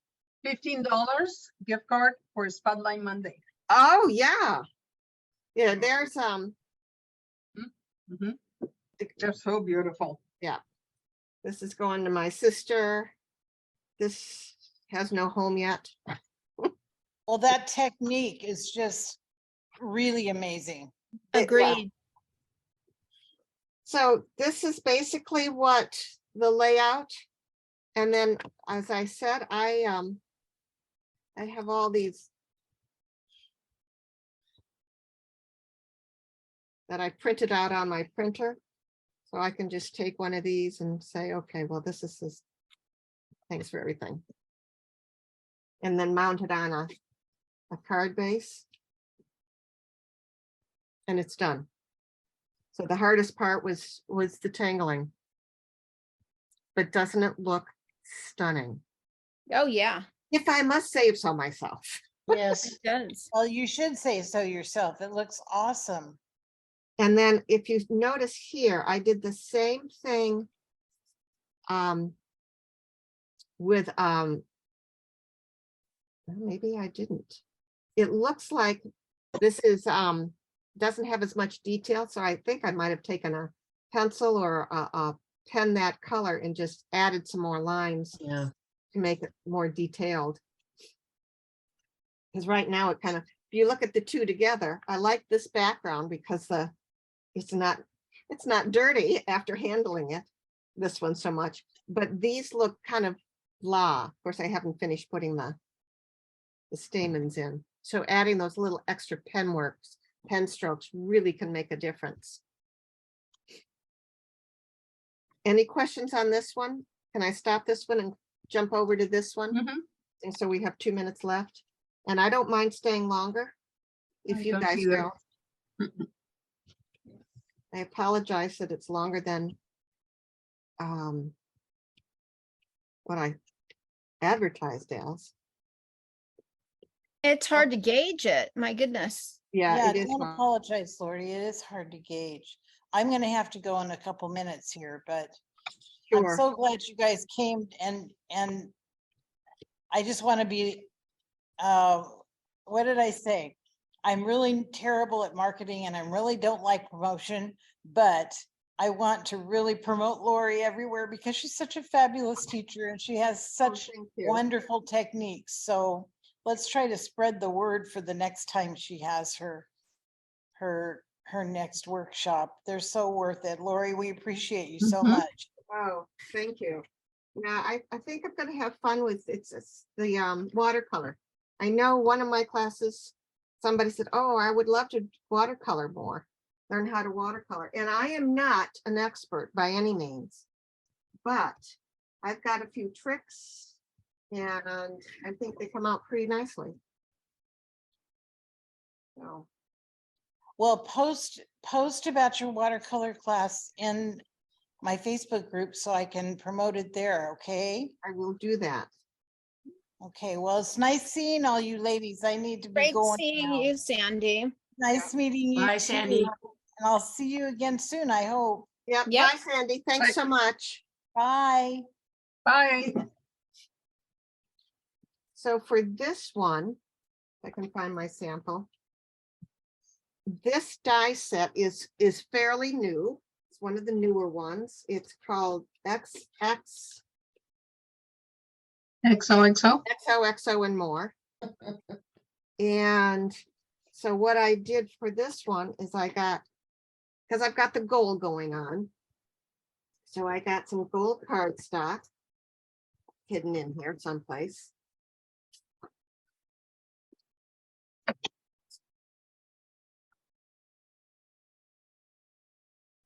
$15 gift card for Spotlight Monday. Oh, yeah. Yeah, there's Mhm. They're so beautiful. this is going to my sister. This has no home yet. Well, that technique is just really amazing. Agreed. So this is basically what the layout. And then, as I said, I have all these that I printed out on my printer. So I can just take one of these and say, okay, well, this is this. Thanks for everything. And then mount it on a card base. And it's done. So the hardest part was the tangling. But doesn't it look stunning? Oh, yeah, If I must say so myself. Yes. it does. Well, you should say so yourself. It looks awesome. And then if you notice here, I did the same thing with well, maybe I didn't. It looks like this is doesn't have as much detail, so I think I might have taken a pencil or a pen that color and just added some more lines Yeah. to make it more detailed. Because right now it kind of, if you look at the two together, I like this background because it's not dirty after handling it, this one so much, but these look kind of blah. Of course, I haven't finished putting the stamens in. So adding those little extra pen strokes really can make a difference. Any questions on this one? Can I stop this one and jump over to this one? Mhm. And so we have 2 minutes left. And I don't mind staying longer if I you don't guys either. don't. I apologize that it's longer than what I advertised as. It's hard to gauge it. My goodness. Yeah, it is. Don't hard. apologize, Lori. It is hard to gauge. I'm gonna have to go in a couple minutes here, but I'm Sure. so glad you guys came and I just want to be, what did I say? I'm really terrible at marketing and I really don't like promotion, but I want to really promote Lori everywhere because she's such a fabulous teacher and she has such Thank you. wonderful techniques. So let's try to spread the word for the next time she has her next workshop. They're so worth it. Lori, we appreciate you so Mhm. much. Oh, thank you. Yeah, I think I'm gonna have fun with it's the watercolor. I know one of my classes, somebody said, oh, I would love to watercolor more, learn how to watercolor. And I am not an expert by any means, but I've got a few tricks and I think they come out pretty nicely. So, Well, post about your watercolor class in my Facebook group so I can promote it there, okay? I will do that. Okay, well, it's nice seeing all you ladies. I need to be Great going seeing now. you, Sandy. Nice meeting you. Bye, too, Sandy. And I'll see you again soon, I hope. Yep, Yep. bye Sandy, thanks Bye. so much. Bye. Bye. So for this one, if I can find my sample. This die set is fairly new. It's one of the newer ones. It's called XOXO. XOXO and more. And so what I did for this one is because I've got the gold going on. So I got some gold cardstock hidden in here someplace.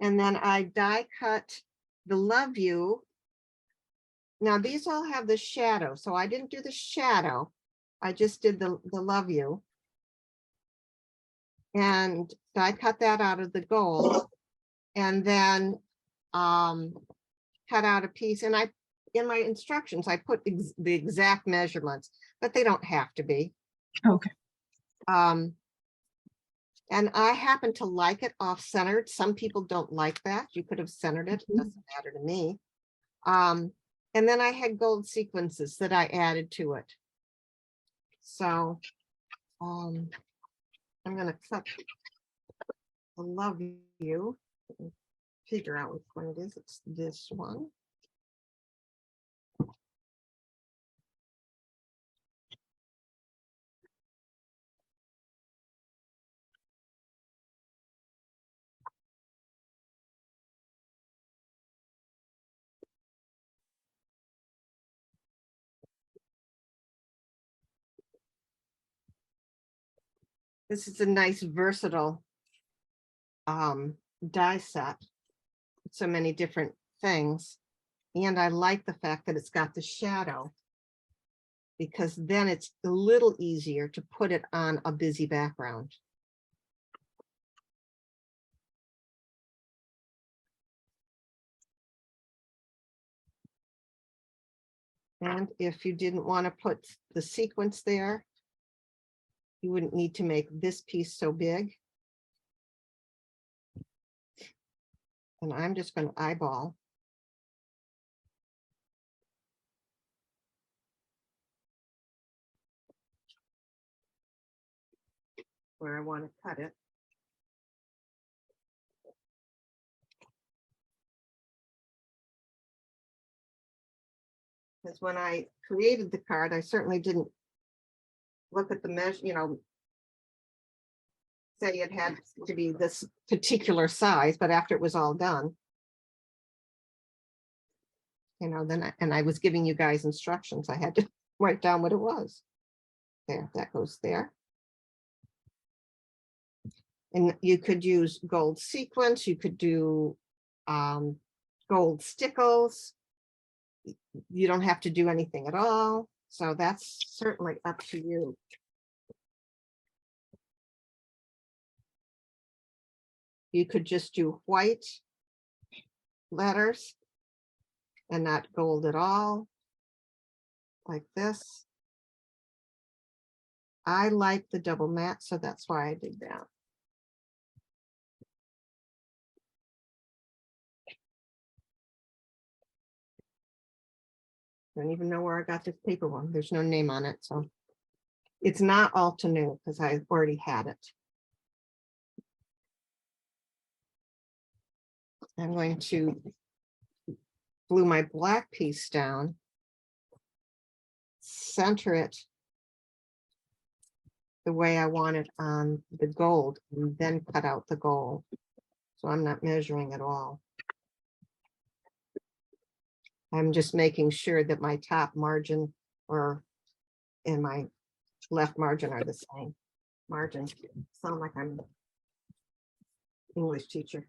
And then I die cut the Love You. Now these all have the shadow, so I didn't do the shadow. I just did the Love You. And die cut that out of the gold. And then cut out a piece. And I, in my instructions, I put the exact measurements, but they don't have to be. Okay. And I happen to like it off-centered. Some people don't like that. You could have centered it. It doesn't matter to me. And then I had gold sequences that I added to it. So I'm gonna cut the Love You. Figure out which one it is. It's this one. This is a nice versatile die set. So many different things. And I like the fact that it's got the shadow, because then it's a little easier to put it on a busy background. And if you didn't want to put the sequence there, you wouldn't need to make this piece so big. And I'm just going to eyeball. Where I want to cut it. Because when I created the card, I certainly didn't look at the measure, you know, say it had to be this particular size, but after it was all done, you know, then I was giving you guys instructions. I had to write down what it was. There, that goes there. And you could use gold sequence, you could do gold stickles. You don't have to do anything at all. So that's certainly up to you. You could just do white letters and not gold at all, like this. I like the double matte, so that's why I did that. Don't even know where I got this paper one. There's no name on it, so it's not Alta New because I already had it. I'm going to glue my black piece down, center it the way I want it on the gold, and then cut out the gold. So I'm not measuring at all. I'm just making sure that my top margin and my left margin are the same margin. Sound like I'm English teacher.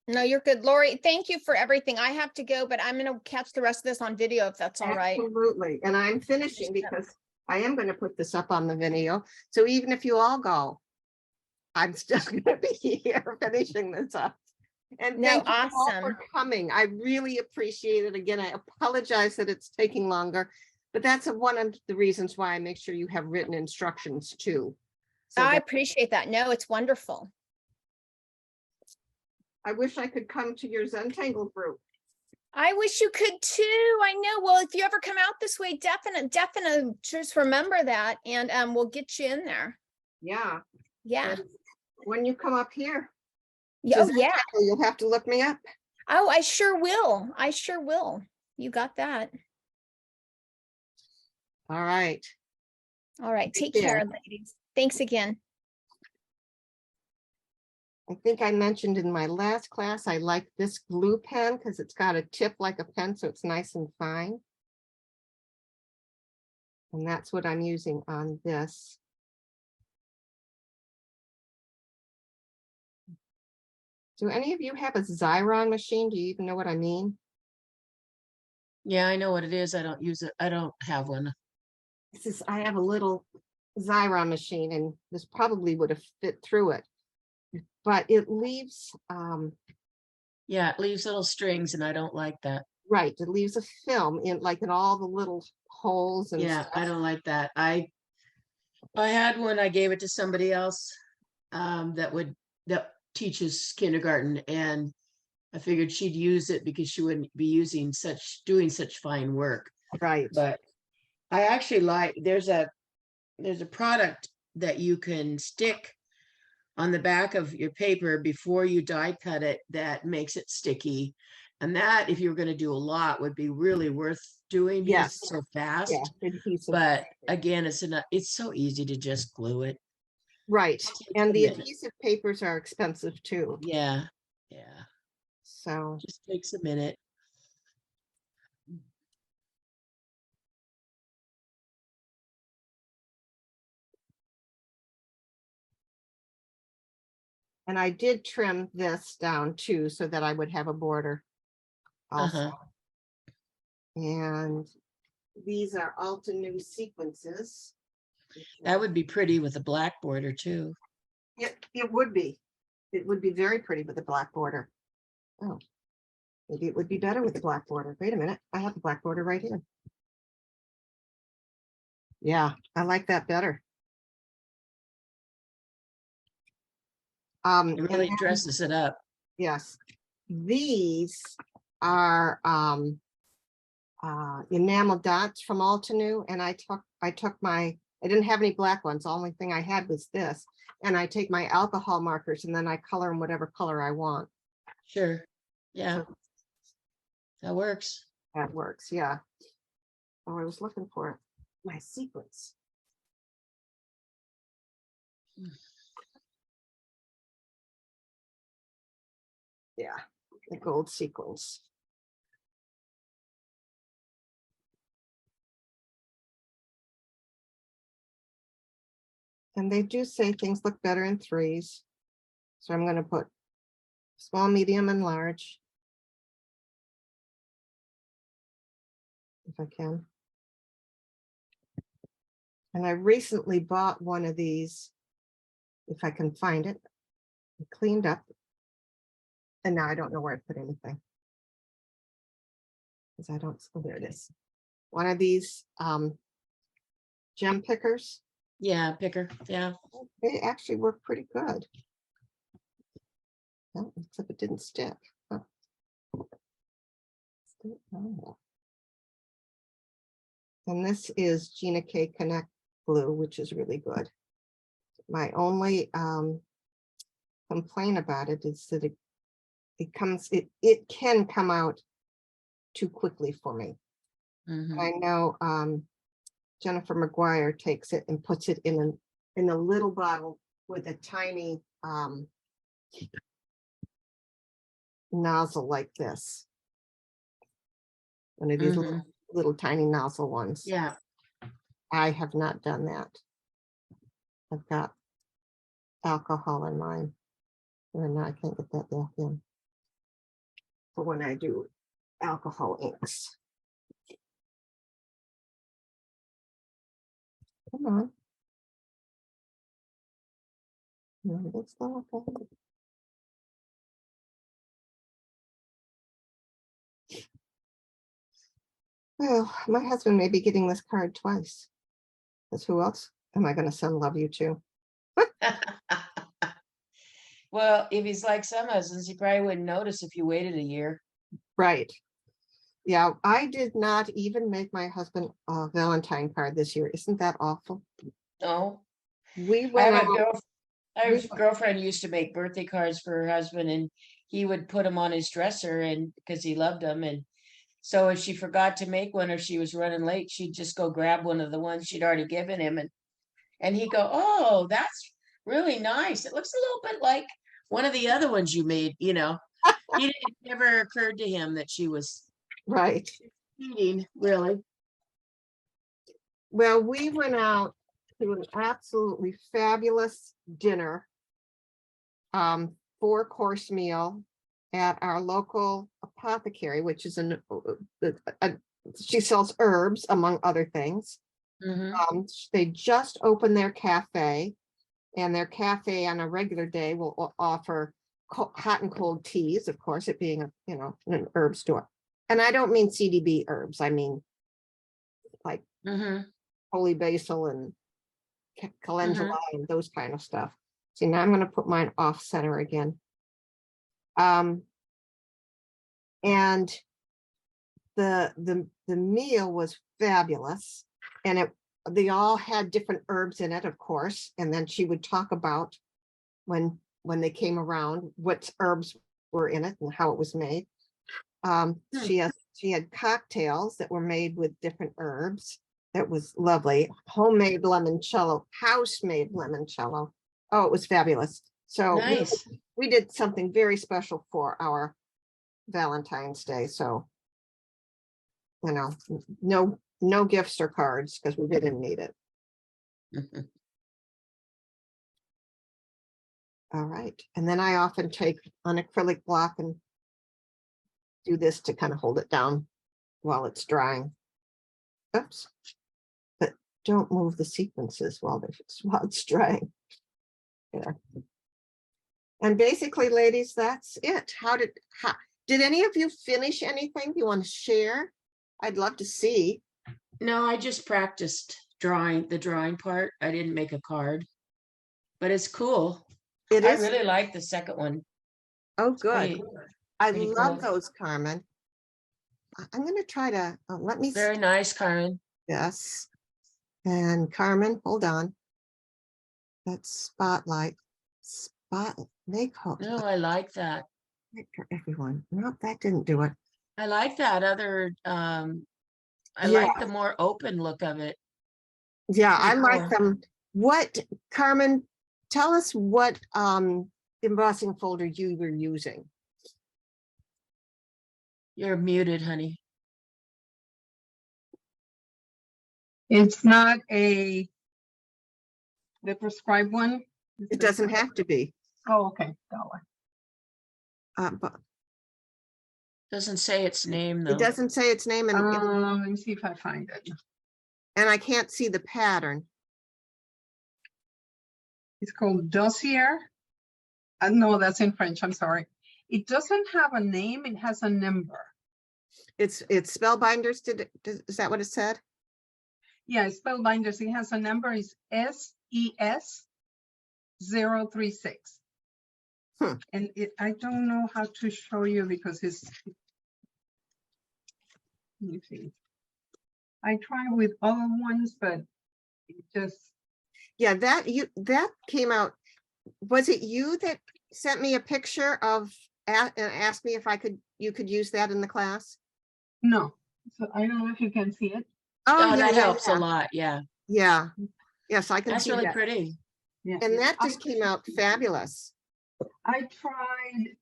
No, you're good. Lori, thank you for everything. I have to go, but I'm going to catch the rest of this on video if that's all right. Absolutely. And I'm finishing because I am going to put this up on the video. So even if you all go, I'm still going to be here finishing this up. And No, thank you all awesome. for coming. I really appreciate it. Again, I apologize that it's taking longer, but that's one of the reasons why I make sure you have written instructions too. So I that appreciate that. No, it's wonderful. I wish I could come to your Zentangle group. I wish you could too. I know. Well, if you ever come out this way, definitely just remember that, and we'll get you in there. Yeah. Yeah. And when you come up here, Oh, yeah. you'll have to look me up. Oh, I sure will. I sure will. You got that. All right. All right. Take Take care. care, ladies. Thanks again. I think I mentioned in my last class, I like this glue pen because it's got a tip like a pen, so it's nice and fine. And that's what I'm using on this. Do any of you have a Xyron machine? Do you even know what I mean? Yeah, I know what it is. I don't use it. I don't have one. This is, I have a little Xyron machine and this probably would have fit through it. But it leaves, Yeah, it leaves little strings and I don't like that. right, it leaves a film in like in all the little holes and Yeah, stuff. I don't like that. I had one, I gave it to somebody else that teaches kindergarten, and I figured she'd use it because she wouldn't be doing such fine work. Right, But I actually like, there's a product that you can stick on the back of your paper before you die cut it that makes it sticky. And that, if you were going to do a lot, would be really worth doing because Yes. it's so fast. yeah, adhesive. But again, it's so easy to just glue it. Right, Takes and a the minute. adhesive papers are expensive too, Yeah, so. just takes a minute. And I did trim this down too, so that I would have a border also. Uh-huh. And these are Alta New sequences. That would be pretty with a black border too. It would be. It would be very pretty with a black border. Oh, maybe it would be better with the black border. Wait a minute, I have the black border right here. Yeah, I like that better. It and really then- dresses it up. Yes, these are enamel dots from Altenew, and I didn't have any black ones. The only thing I had was this, and I take my alcohol markers and then I color them whatever color I want. Sure. Yeah, So that works. that works, yeah. Oh, I was looking for it. My sequence. Yeah, the gold sequence. And they do say things look better in threes. So I'm going to put small, medium, and large. If I can. And I recently bought one of these, if I can find it, cleaned up. And now I don't know where I put anything. Because I don't, oh, there it is. One of these gem pickers. Yeah, picker. Yeah. They actually work pretty good. Oh, except it didn't stick. Huh. Oh. And this is Gina K Connect glue, which is really good. My only complaint about it is that it can come out too quickly for me. Mhm. I know Jennifer McGuire takes it and puts it in a little bottle with a tiny nozzle like this. One of these little tiny nozzle ones. Yeah. I have not done that. I've got alcohol in mine. And I can't get that back in. For when I do alcohol inks. Come on. No, that's not okay. Well, my husband may be getting this card twice. Because who else am I going to send love you to? Well, if he's like some husbands, he probably wouldn't notice if you waited a year. Right. Yeah, I did not even make my husband a Valentine card this year. Isn't that awful? No. We I went have a out. girl, I have we- a girlfriend used to make birthday cards for her husband, and he would put them on his dresser, and because he loved them. And so if she forgot to make one or she was running late, she'd just go grab one of the ones she'd already given him, and he'd go, "Oh, that's really nice. It looks a little bit like one of the other ones you made, it never occurred to him that she was Right. eating, really. Well, we went out to an absolutely fabulous dinner, 4-course meal at our local apothecary, which is she sells herbs among other things. They just opened their cafe, and their cafe on a regular day will offer hot and cold teas, of course, it being an herb store. And I don't mean CDB herbs, I mean like holy basil and calendula and those kind of stuff. See, now I'm going to put mine off center again. And the meal was fabulous, and they all had different herbs in it, of course. And then she would talk about when they came around, what herbs were in it and how it was made. She had cocktails that were made with different herbs. That was lovely. Homemade limoncello, house-made limoncello. Oh, it was fabulous. So Nice. we did something very special for our Valentine's Day. So, no gifts or cards because we didn't need it. All right. And then I often take an acrylic block and do this to kind of hold it down while it's drying. Oops. But don't move the sequences while it's drying. There. And basically, ladies, that's it. Did any of you finish anything you want to share? I'd love to see. No, I just practiced the drawing part. I didn't make a card, but it's cool. It I is. really like the second one. Oh, good. I pretty love cool. those, Carmen. I'm going to try to let me. Very nice, Karen. Yes. And Carmen, hold on. That's spotlight. Make hope. No, I like that. For everyone. No, that didn't do it. I like that other, I Yeah. like the more open look of it. Yeah, I Pretty like cool. them. Carmen, tell us what embossing folder you were using. You're muted, honey. It's not the prescribed one. It doesn't have to be. Oh, okay. That one. But Doesn't say its name though. it doesn't say its name, and Let me see if I find it. I can't see the pattern. It's called Dossier. No, that's in French. I'm sorry. It doesn't have a name. It has a number. It's Spellbinders. Is that what it said? Yeah, it's Spellbinders. It has a number. It's SES 036. And I don't know how to show you because let me see. I try with other ones, but it just. Yeah, that came out. Was it you that sent me a picture of and asked me if you could use that in the class? No. So I don't know if you can see it. Oh, yeah, that helps a lot. Yeah. Yeah. Yes, I can That's see really that. pretty. Yeah. And that just came out fabulous. I tried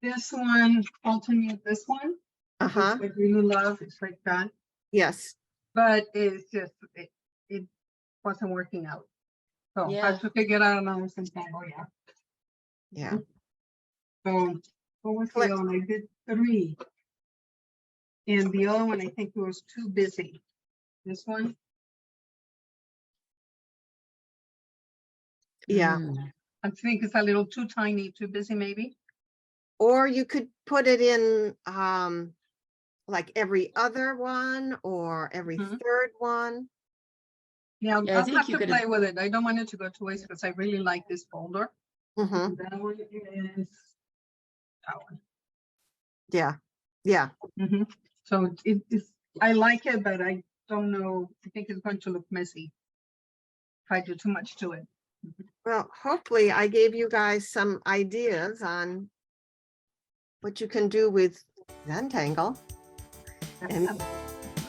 this one, alternate this one. Uh-huh. Which I really love. It's like that. Yes. But it's just, it wasn't working out. So I Yeah. have to figure out another Zentangle, yeah. Yeah. So what was the Click. other one? I did 3. And the other one, I think it was too busy. This one, Yeah. I think it's a little too tiny, too busy maybe. Or you could put it in like every other one or every third one. Yeah, Yeah, I I'll think have you to could play with it. I don't want it to go to waste because I really like this folder. Mhm. That one is that one. Yeah. Yeah. So it's, I like it, but I don't know. I think it's going to look messy if I do too much to it. Well, hopefully I gave you guys some ideas on what you can do with Zentangle. And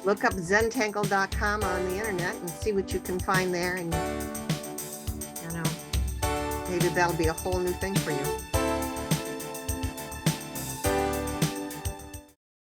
look up zentangle.com on the internet and see what you can find there. And maybe that'll be a whole new thing for you.